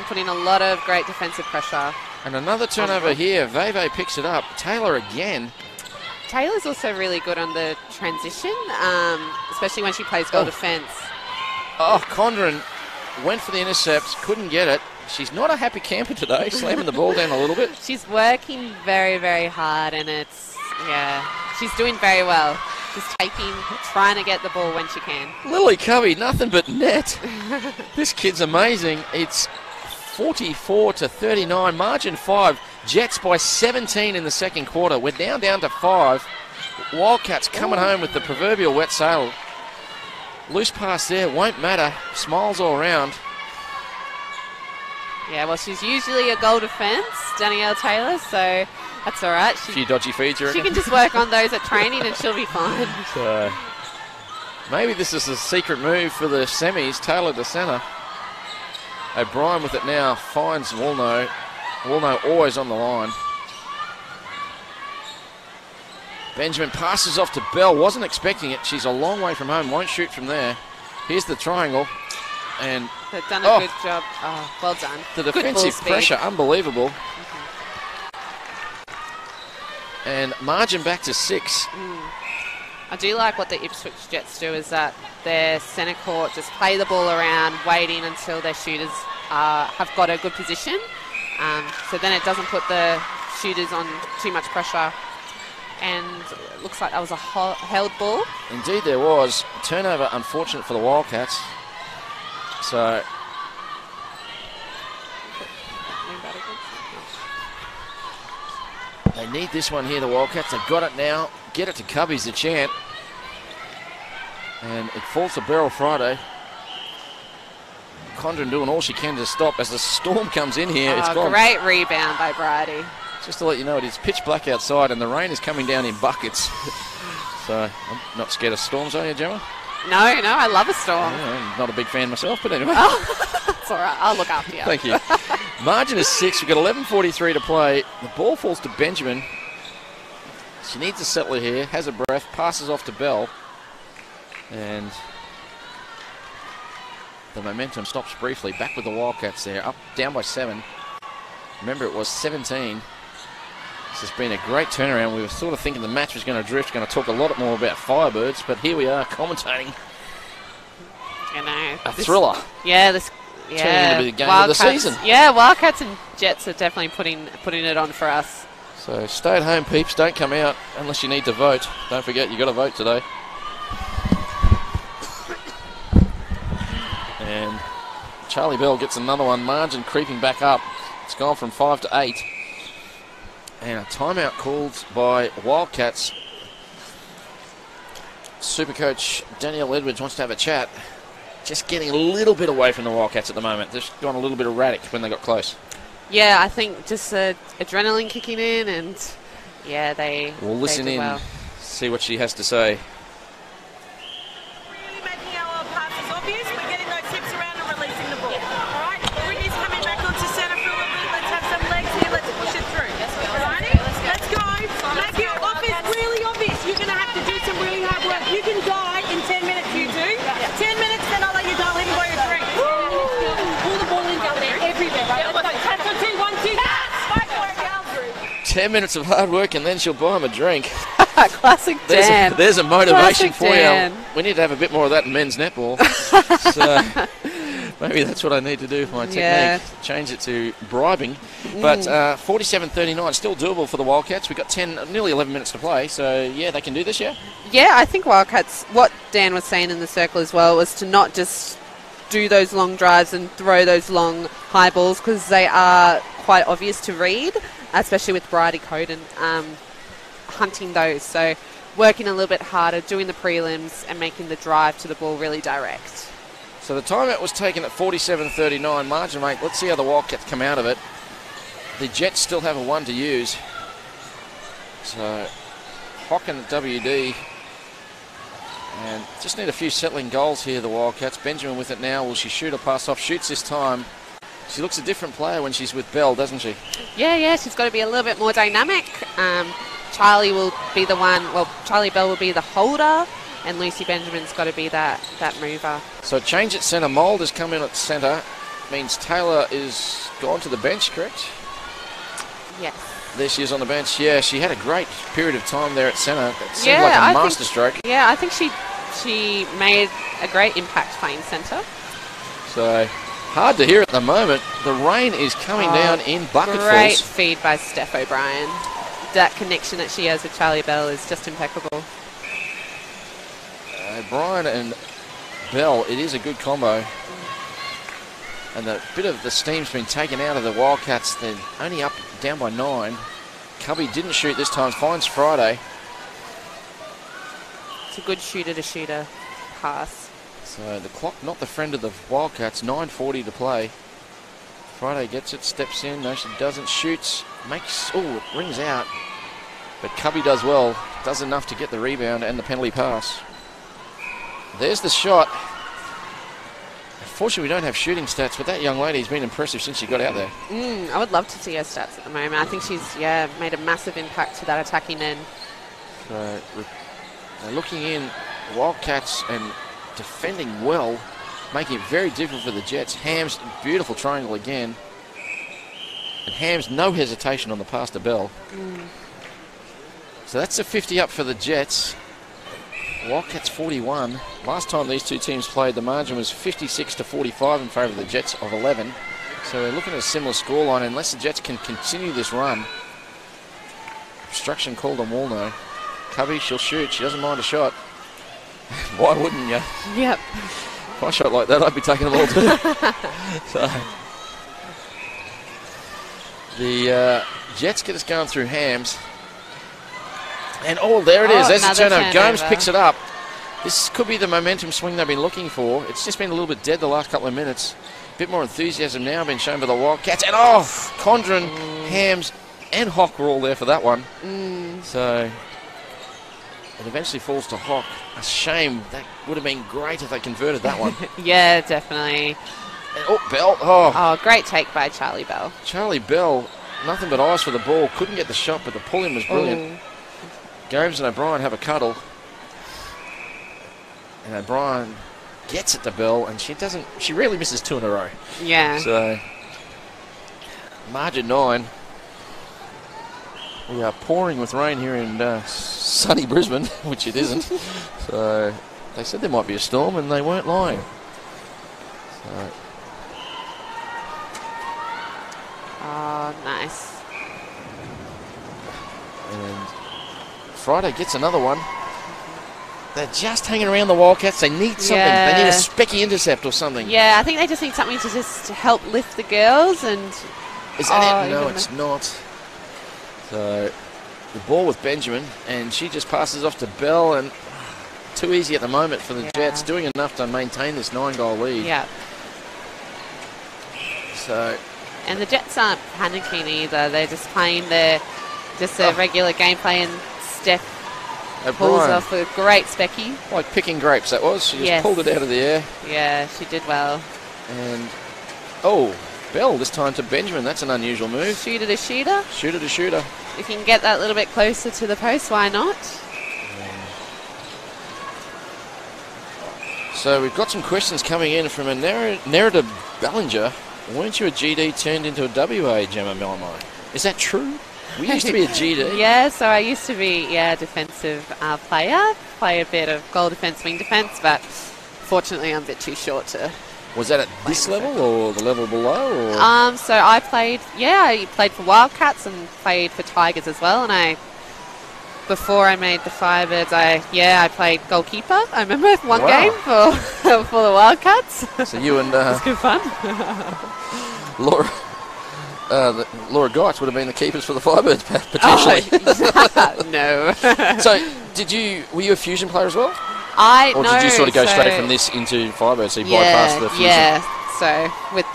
putting a lot of great defensive pressure. And another turnover here. Veve picks it up. Taylor again. Taylor's also really good on the transition, especially when she plays goal defence. Oh, Condren went for the intercept, couldn't get it. She's not a happy camper today, slamming the ball down a little bit. She's working very, very hard, and she's doing very well. She's trying to get the ball when she can. Lily Covey, nothing but net. This kid's amazing. It's 44-39, margin 5. Jets by 17 in the second quarter. We're now down to 5. Wildcats coming home with the proverbial wet sail. Loose pass there, won't matter. Smiles all around. Yeah, well, she's usually a goal defence, Danielle Taylor, so that's all right. A few dodgy feeds, you reckon? She can just work on those at training and she'll be fine. So maybe this is a secret move for the semis. Taylor to centre. O'Brien with it now, finds Woolno. Woolno always on the line. Benjamin passes off to Bell. Wasn't expecting it. She's a long way from home. Won't shoot from there. Here's the triangle. And they've done a good job. Oh, well done. The defensive pressure, unbelievable. And margin back to 6. I do like what the Ipswich Jets do, is that their centre court just play the ball around, waiting until their shooters have got a good position. So then it doesn't put the shooters on too much pressure. And it looks like that was a held ball. Indeed there was. Turnover unfortunate for the Wildcats. So they need this one here, the Wildcats. They've got it now. Get it to Cubby's the champ. And it falls to Beryl Friday. Condren doing all she can to stop as the storm comes in here. It's gone. Great rebound by Bridie. Just to let you know, it is pitch black outside and the rain is coming down in buckets. So I'm not scared of storms, are you, Gemma? No, I love a storm. I'm not a big fan myself, but anyway. Oh, that's all right. I'll look after you. Thank you. Margin is 6. We've got 11:43 to play. The ball falls to Benjamin. She needs to settle it here. Has a breath. Passes off to Bell. And the momentum stops briefly. Back with the Wildcats there. Up, down by 7. Remember, it was 17. This has been a great turnaround. We were sort of thinking the match was going to drift, going to talk a lot more about Firebirds, but here we are commentating. You know, a thriller. Yeah, turning into the game of the season. Yeah, Wildcats and Jets are definitely putting it on for us. So stay at home, peeps. Don't come out unless you need to vote. Don't forget, you got to vote today. And Charlie Bell gets another one. Margin creeping back up. It's gone from 5 to 8. And a timeout called by Wildcats. Supercoach Danielle Edwards wants to have a chat. Just getting a little bit away from the Wildcats at the moment. Just gone a little bit erratic when they got close. Yeah, I think just adrenaline kicking in, and yeah, we'll listen in, well. See what she has to say. Really making our passes obvious. We're getting those hips around and releasing the ball. All right, Brittany's coming back onto centre for a little bit. Let's have some legs here. Let's push it through. Alrighty, let's go. Make your offense really obvious. You're going to have to do some really hard work. You can die in 10 minutes. You do. 10 minutes, then I'll let you dial in by your drink. Pull the ball in down there everywhere. Right? Let's go. 1, 2. 10 minutes of hard work and then she'll buy him a drink. Classic Dan. There's a motivation Classic for Dan. you. We need to have a bit more of that in men's netball. So maybe that's what I need to do for my technique. Yeah. Change it to bribing. But 47-39, still doable for the Wildcats. We've got nearly 11 minutes to play. So, yeah, they can do this, yeah? Yeah, I think Wildcats, what Dan was saying in the circle as well, was to not just do those long drives and throw those long high balls, because they are quite obvious to read, especially with Bridie Coden hunting those. So working a little bit harder, doing the prelims and making the drive to the ball really direct. So the timeout was taken at 47.39. Margin rate, let's see how the Wildcats come out of it. The Jets still have a 1 to use. So Hocken at WD. And just need a few settling goals here, the Wildcats. Benjamin with it now. Will she shoot or pass off? Shoots this time. She looks a different player when she's with Bell, doesn't she? Yeah, she's got to be a little bit more dynamic. Charlie will be the one, Charlie Bell will be the holder, and Lucy Benjamin's got to be that mover. So change at centre. Mould has come in at centre. Means Taylor is gone to the bench, correct? Yes. There she is on the bench. Yeah, she had a great period of time there at centre. It seemed like a masterstroke. Yeah, I think she made a great impact playing centre. So hard to hear at the moment. The rain is coming down in bucketfuls. Great feed by Steph O'Brien. That connection that she has with Charlie Bell is just impeccable. O'Brien and Bell, it is a good combo. And a bit of the steam's been taken out of the Wildcats. They're only down by 9. Cubby didn't shoot this time. Finds Friday. It's a good shooter-to-shooter pass. So the clock not the friend of the Wildcats. 9:40 to play. Friday gets it, steps in. No, she doesn't. Shoots. Makes... Oh, it rings out. But Cubby does well. Does enough to get the rebound and the penalty pass. There's the shot. Unfortunately, we don't have shooting stats, but that young lady's been impressive since she got out there. I would love to see her stats at the moment. I think she's, made a massive impact to that attacking end. So, looking in, Wildcats and defending well, making it very difficult for the Jets. Hams, beautiful triangle again. And Hams, no hesitation on the pass to Bell. So that's a 50 up for the Jets. Wildcats 41. Last time these two teams played, the margin was 56-45 in favour of the Jets of 11. So we're looking at a similar scoreline unless the Jets can continue this run. Obstruction called on Woolno. Cubby, she'll shoot. She doesn't mind a shot. Why wouldn't you? Yep. If I shot like that, I'd be taking them all too. So the Jets get us going through Hams. And there it is. There's the turnover. Gomes picks it up. This could be the momentum swing they've been looking for. It's just been a little bit dead the last couple of minutes. A bit more enthusiasm now being shown by the Wildcats. And Condren, Hams, and Hock were all there for that one. So it eventually falls to Hock. A shame. That would have been great if they converted that one. Yeah, definitely. And, Bell. Great take by Charlie Bell. Charlie Bell, nothing but eyes for the ball. Couldn't get the shot, but the pull-in was brilliant. Gomes and O'Brien have a cuddle. And O'Brien gets it to Bell, and she rarely misses 2 in a row. Yeah. So, margin 9. We are pouring with rain here in sunny Brisbane, which it isn't. So, they said there might be a storm, and they weren't lying. So. Nice. And Friday gets another one. They're just hanging around the Wildcats. They need something. Yeah. They need a specky intercept or something. Yeah, I think they just need something to just help lift the girls. And is that it? No, it's not. So the ball with Benjamin, and she just passes off to Bell, and too easy at the moment for the Jets. Doing enough to maintain this 9-goal lead. Yeah. So. And the Jets aren't panicking either. They're just playing their regular gameplay, and Steph pulls off a great specky. Like picking grapes, that was. She just pulled it out of the air. Yeah, she did well. And, Bell this time to Benjamin. That's an unusual move. Shooter to shooter. Shooter to shooter. If you can get that a little bit closer to the post, why not? So we've got some questions coming in from a Nerida Bellinger. Weren't you a GD turned into a WA, Gemma Melamine? Is that true? We used to be a GD. Yeah, so I used to be a defensive player. Play a bit of goal defence, wing defence, but fortunately I'm a bit too short to. Was that at this level or the level below? Or? So I played for Wildcats and played for Tigers as well. And before I made the Firebirds, I played goalkeeper. I remember one game for the Wildcats. So you and it was good fun. Laura Geitz would have been the keepers for the Firebirds, potentially. No. So, were you a Fusion player as well? Or no, did you sort of go straight from this into Firebirds, so you bypassed the Fusion? Yeah, so with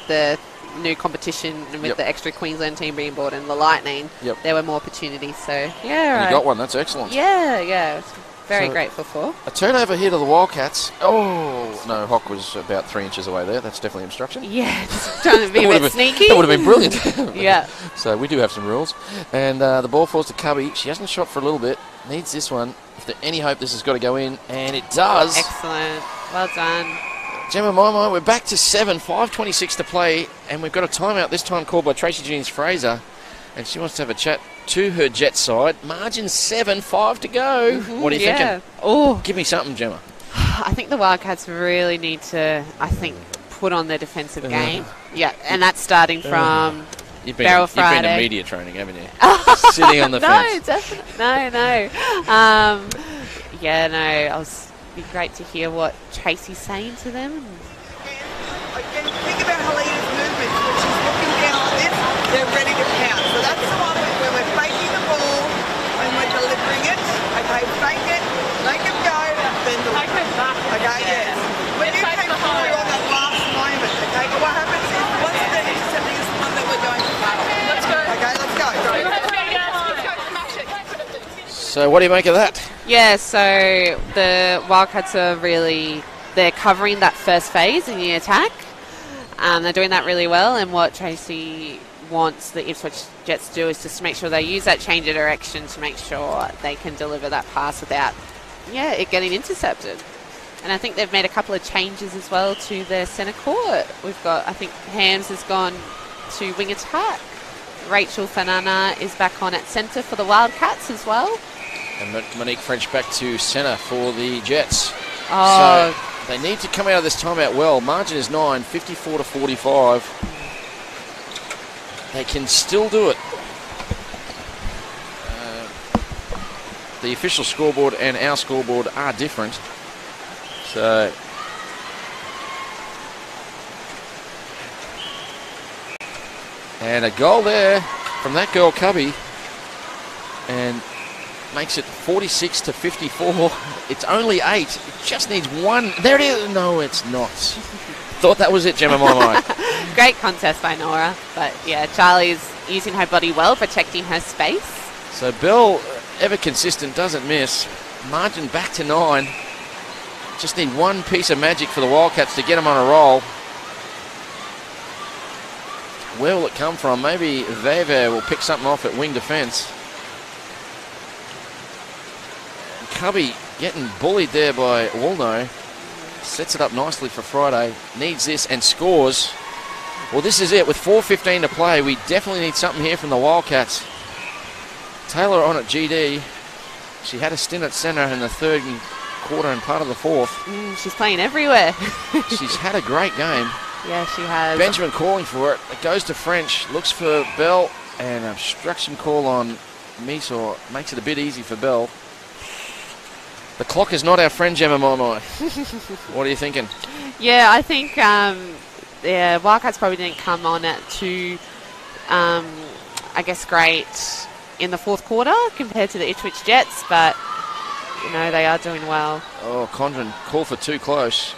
the new competition and with the extra Queensland team being brought in, the Lightning, there were more opportunities, so yeah. You got one, that's excellent. Yeah. Very grateful for. A turnover here to the Wildcats. Oh, no, Hock was about 3 inches away there. That's definitely obstruction. Yeah, just trying to be a bit sneaky. That would have been brilliant. Yeah. So we do have some rules. And the ball falls to Cubby. She hasn't shot for a little bit. Needs this one. If there's any hope, this has got to go in. And it does. Excellent. Well done. Gemma Maimai, we're back to 7, 5:26 to play. And we've got a timeout this time called by Tracy Jeans-Fraser. And she wants to have a chat to her Jet side. Margin 7, 5 to go. What are you thinking? Oh, give me something, Gemma. I think the Wildcats really need to, put on their defensive game. Yeah, and that's starting from Barrel Friday. You've been in media training, haven't you? Sitting on the fence. No, definitely. No. It was be great to hear what Tracy's saying to them. Again, think about Helena's movements. When she's looking down like this, they're ready to pounce. So that's the one when we're faking the ball and we're delivering it. Okay, fake it, make it go, then deliver it. Okay, yes. When you take forward on that last moment, okay, what happens is once they're intercepting is the one that we're going to fail. Let's go. Okay, let's go. So what do you make of that? Yeah, so the Wildcats are they're covering that first phase in the attack. They're doing that really well, and what Tracy wants the Ipswich Jets to do is just to make sure they use that change of direction to make sure they can deliver that pass without it getting intercepted. And I think they've made a couple of changes as well to their centre court. We've got, I think Hams has gone to wing attack. Rachel Fanana is back on at centre for the Wildcats as well. And Monique French back to centre for the Jets. Oh. So they need to come out of this timeout well. Margin is 9, 54 to 45. They can still do it. The official scoreboard and our scoreboard are different. So and a goal there from that girl Cubby, and makes it 46 to 54. It's only 8. It just needs one. There it is. No, it's not. Thought that was it, Gemma Maimai. Great contest by Nora. But yeah, Charlie's using her body well, protecting her space. So Bell, ever consistent, doesn't miss. Margin back to 9. Just need one piece of magic for the Wildcats to get them on a roll. Where will it come from? Maybe Veve will pick something off at wing defence. Cubby getting bullied there by Walno. Sets it up nicely for Friday. Needs this and scores. Well, this is it. With 4:15 to play, we definitely need something here from the Wildcats. Taylor on at GD. She had a stint at centre in the third quarter and part of the fourth. She's playing everywhere. She's had a great game. Yeah, she has. Benjamin calling for it. It goes to French. Looks for Bell. And an obstruction call on Misor. Makes it a bit easy for Bell. The clock is not our friend, Gemma Maimai. What are you thinking? Yeah, I think Wildcats probably didn't come on at too, great in the fourth quarter compared to the Ipswich Jets, but, they are doing well. Oh, Condren, call for too close.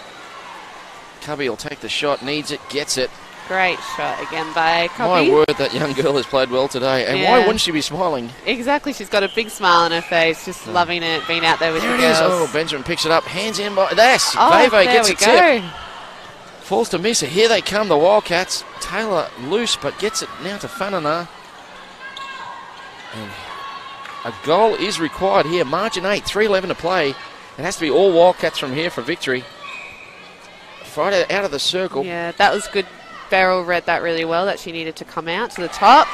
Cubby will take the shot, needs it, gets it. Great shot again by Cubby. My word, that young girl has played well today. And why wouldn't she be smiling? Exactly. She's got a big smile on her face, just loving it, being out there with the girls. There it is. Oh, Benjamin picks it up. Hands in by... Veve gets a tip. Falls to Misa. Here they come, the Wildcats. Taylor loose, but gets it now to Fanana. And a goal is required here. Margin 8, 3:11 to play. It has to be all Wildcats from here for victory. Friday out of the circle. Yeah, that was good. Beryl read that really well, that she needed to come out to the top.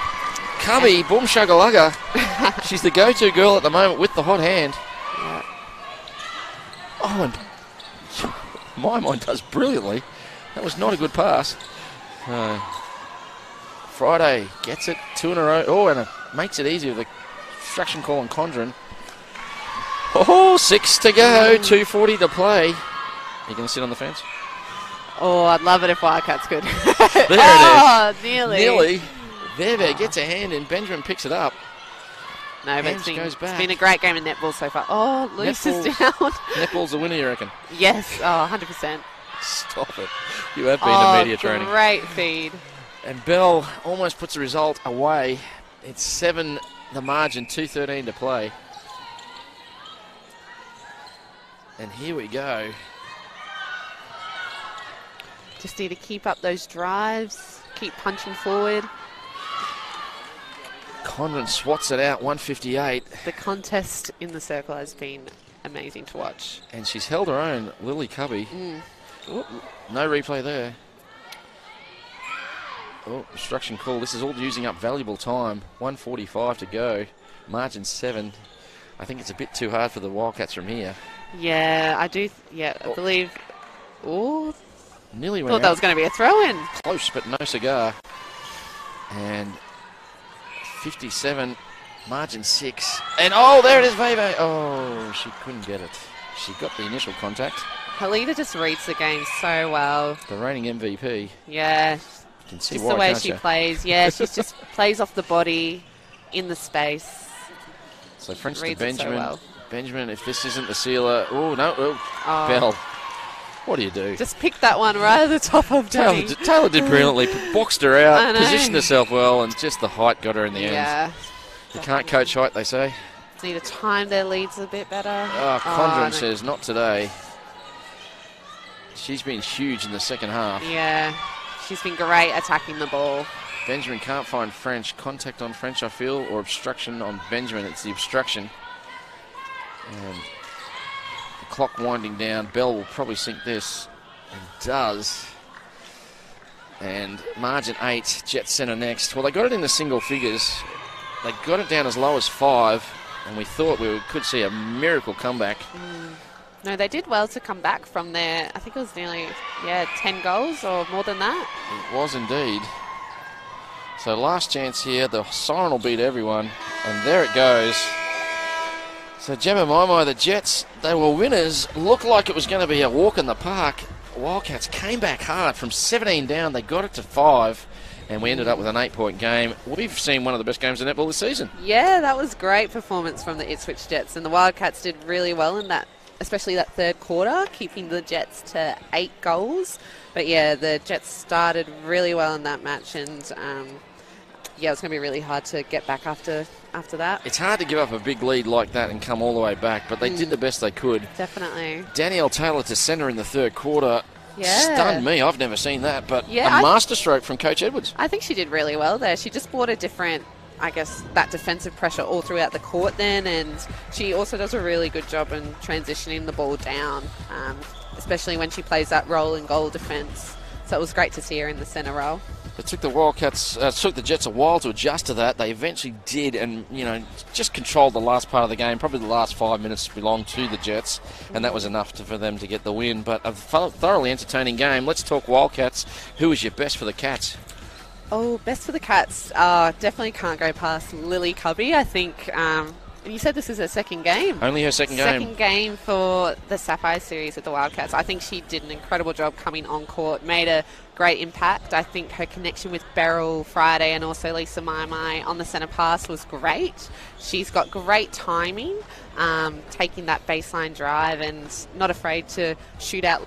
Cubby, boom shuggalugga. She's the go-to girl at the moment with the hot hand. Yeah. Oh, and my mind does brilliantly. That was not a good pass. Friday gets it 2 in a row. Oh, and it makes it easy with the obstruction call on Condren. Oh, 6 to go, 2:40 to play. Are you going to sit on the fence? Oh, I'd love it if Wildcats could. There it is. Oh, nearly. Nearly. Veve gets a hand in. Benjamin picks it up. No, but Goes back. it's been a great game in netball so far. Oh, Luce is down. Netball's the winner, you reckon? Yes. Oh, 100%. Stop it. You have been to media training. Great feed. And Bell almost puts the result away. It's 7 the margin, 2:13 to play. And here we go. Just need to keep up those drives, keep punching forward. Condren swats it out, 158. The contest in the circle has been amazing to watch. And she's held her own, Lily Cubby. Oh, no replay there. Oh, obstruction call. This is all using up valuable time. 1:45 to go. Margin 7. I think it's a bit too hard for the Wildcats from here. Yeah, I do. I believe. Oh, nearly went thought that out. was going to be a throw-in. Close, but no cigar. And 57, margin 6. And oh, there it is, Veve. Oh, she couldn't get it. She got the initial contact. Helena just reads the game so well. The reigning MVP. Yeah, You can see just why, the way can't she you? plays. Yeah, she just plays off the body, in the space. So French to Reads it so Benjamin. well. Benjamin, if this isn't the sealer. Oh, no. Oh, Bell. What do you do? Just picked that one right at the top of Danny. Taylor did brilliantly. Boxed her out, I know. positioned herself well, and just the height got her in the end. Yeah. You can't coach height, they say. Need to time their leads a bit better. Condren no. says not today. She's been huge in the second half. Yeah, she's been great attacking the ball. Benjamin can't find French. Contact on French, I feel, or obstruction on Benjamin. It's the obstruction. And the clock winding down. Bell will probably sink this. And does. And margin 8, Jet Centre next. Well, they got it in the single figures. They got it down as low as 5. And we thought we could see a miracle comeback. No, they did well to come back from there. I think it was nearly, 10 goals or more than that. It was indeed. So last chance here. The siren will beat everyone. And there it goes. So Jemimimo, the Jets, they were winners. Looked like it was going to be a walk in the park. Wildcats came back hard from 17 down. They got it to 5. And we ended up with an 8-point game. We've seen one of the best games of netball this season. Yeah, that was great performance from the Ipswich Jets. And the Wildcats did really well in that, especially that third quarter, keeping the Jets to 8 goals. But yeah, the Jets started really well in that match. And it's going to be really hard to get back after that. It's hard to give up a big lead like that and come all the way back, but they did the best they could. Definitely. Danielle Taylor to centre in the third quarter. Yeah. Stunned me. I've never seen that, but Yeah, a masterstroke from Coach Edwards. I think she did really well there. She just brought a different, that defensive pressure all throughout the court then, and she also does a really good job in transitioning the ball down, especially when she plays that role in goal defence. So it was great to see her in the centre role. It took the Jets a while to adjust to that. They eventually did, and just controlled the last part of the game. Probably the last 5 minutes belonged to the Jets, and that was enough for them to get the win. But a thoroughly entertaining game. Let's talk Wildcats. Who was your best for the Cats? Oh, best for the Cats. Definitely can't go past Lily Cubby. I think. And you said this is her second game. Only her second game. Second game for the Sapphire series with the Wildcats. I think she did an incredible job coming on court, made a great impact. I think her connection with Beryl Friday and also Lisa Mai on the centre pass was great. She's got great timing, taking that baseline drive and not afraid to shoot out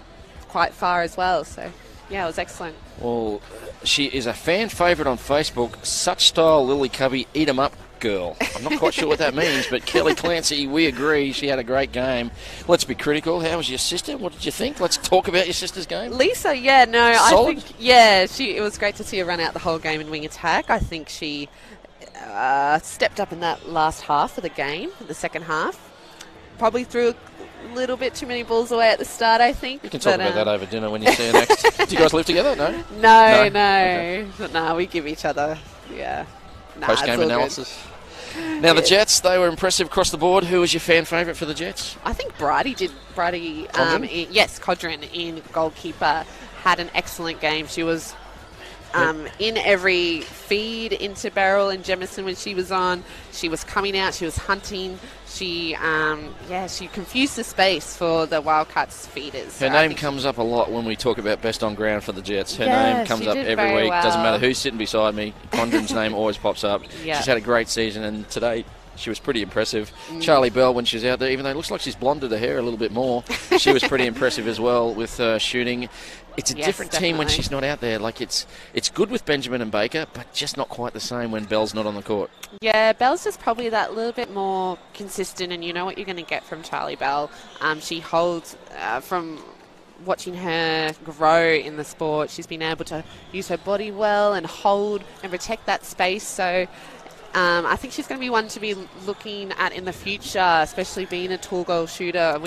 quite far as well. So, yeah, it was excellent. Well, she is a fan favourite on Facebook. Such style, Lily Cubby, eat 'em up. Girl. I'm not quite sure what that means, but Kelly Clancy, we agree. She had a great game. Let's be critical. How was your sister? What did you think? Let's talk about your sister's game. Lisa, Solid? I think, it was great to see her run out the whole game in wing attack. I think she stepped up in that last half of the game, the second half. Probably threw a little bit too many balls away at the start, I think. We can talk about that over dinner when you see her next. Do you guys live together? No? No. Okay. No, we give each other, Post-game analysis. Now, the Jets, they were impressive across the board. Who was your fan favourite for the Jets? I think Bridie, Codron? Codron in goalkeeper, had an excellent game. She was in every feed into Beryl and Jemison when she was on. She was coming out, she was hunting. She confused the space for the Wildcats feeders. Her name comes up a lot when we talk about best on ground for the Jets. Her name comes up every week. Well. Doesn't matter who's sitting beside me. Condren's name always pops up. Yeah. She's had a great season, and today she was pretty impressive. Charlie Bell, when she's out there, even though it looks like she's blonded her hair a little bit more, she was pretty impressive as well with shooting. It's a different team when she's not out there. Like it's good with Benjamin and Baker, but just not quite the same when Bell's not on the court. Yeah, Bell's just probably that little bit more consistent, and you know what you're going to get from Charlie Bell. She holds from watching her grow in the sport. She's been able to use her body well and hold and protect that space. So I think she's going to be one to be looking at in the future, especially being a tall goal shooter.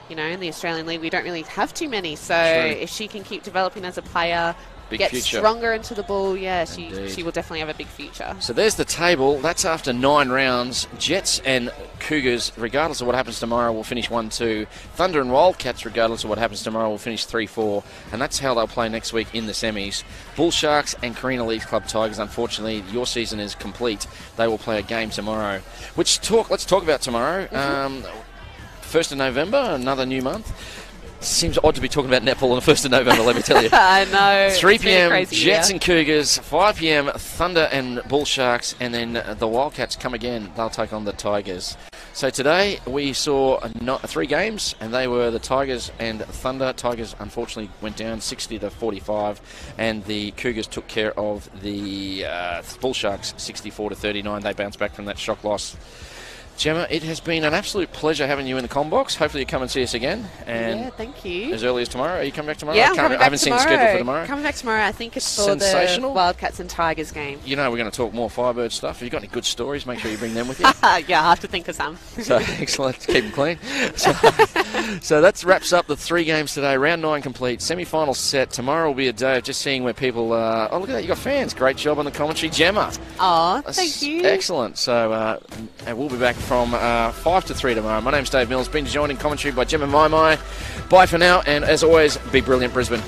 In the Australian League, we don't really have too many. So if she can keep developing as a player, get stronger into the ball, she will definitely have a big future. So there's the table. That's after 9 rounds. Jets and Cougars, regardless of what happens tomorrow, will finish 1-2. Thunder and Wildcats, regardless of what happens tomorrow, will finish 3-4. And that's how they'll play next week in the semis. Bull Sharks and Carina League Club Tigers, unfortunately, your season is complete. They will play a game tomorrow. Let's talk about tomorrow. 1st of November, another new month. Seems odd to be talking about netball on the 1st of November, let me tell you. I know. 3 p.m. Jets and Cougars, 5 p.m. Thunder and Bull Sharks, and then the Wildcats come again. They'll take on the Tigers. So today we saw 3 games, and they were the Tigers and Thunder. Tigers unfortunately went down 60-45, and the Cougars took care of the Bull Sharks 64-39. They bounced back from that shock loss. Gemma, it has been an absolute pleasure having you in the Combox. Hopefully you come and see us again. And thank you. As early as tomorrow. Are you coming back tomorrow? Yeah, I'm coming back I haven't seen the schedule for tomorrow. Coming back tomorrow. I think it's for the Wildcats and Tigers game. You know we're going to talk more Firebird stuff. Have you got any good stories? Make sure you bring them with you. Yeah, I'll have to think of some. So, excellent. Keep them clean. So that wraps up the 3 games today. Round 9 complete. Semi-final set. Tomorrow will be a day of just seeing where people... oh, look at that. You got fans. Great job on the commentary. Gemma. Oh, thank you. Excellent. So and we'll be back from 5 to 3 tomorrow. My name's Dave Mills. Been joined in commentary by Gemma Mai. Bye for now. And as always, be brilliant, Brisbane.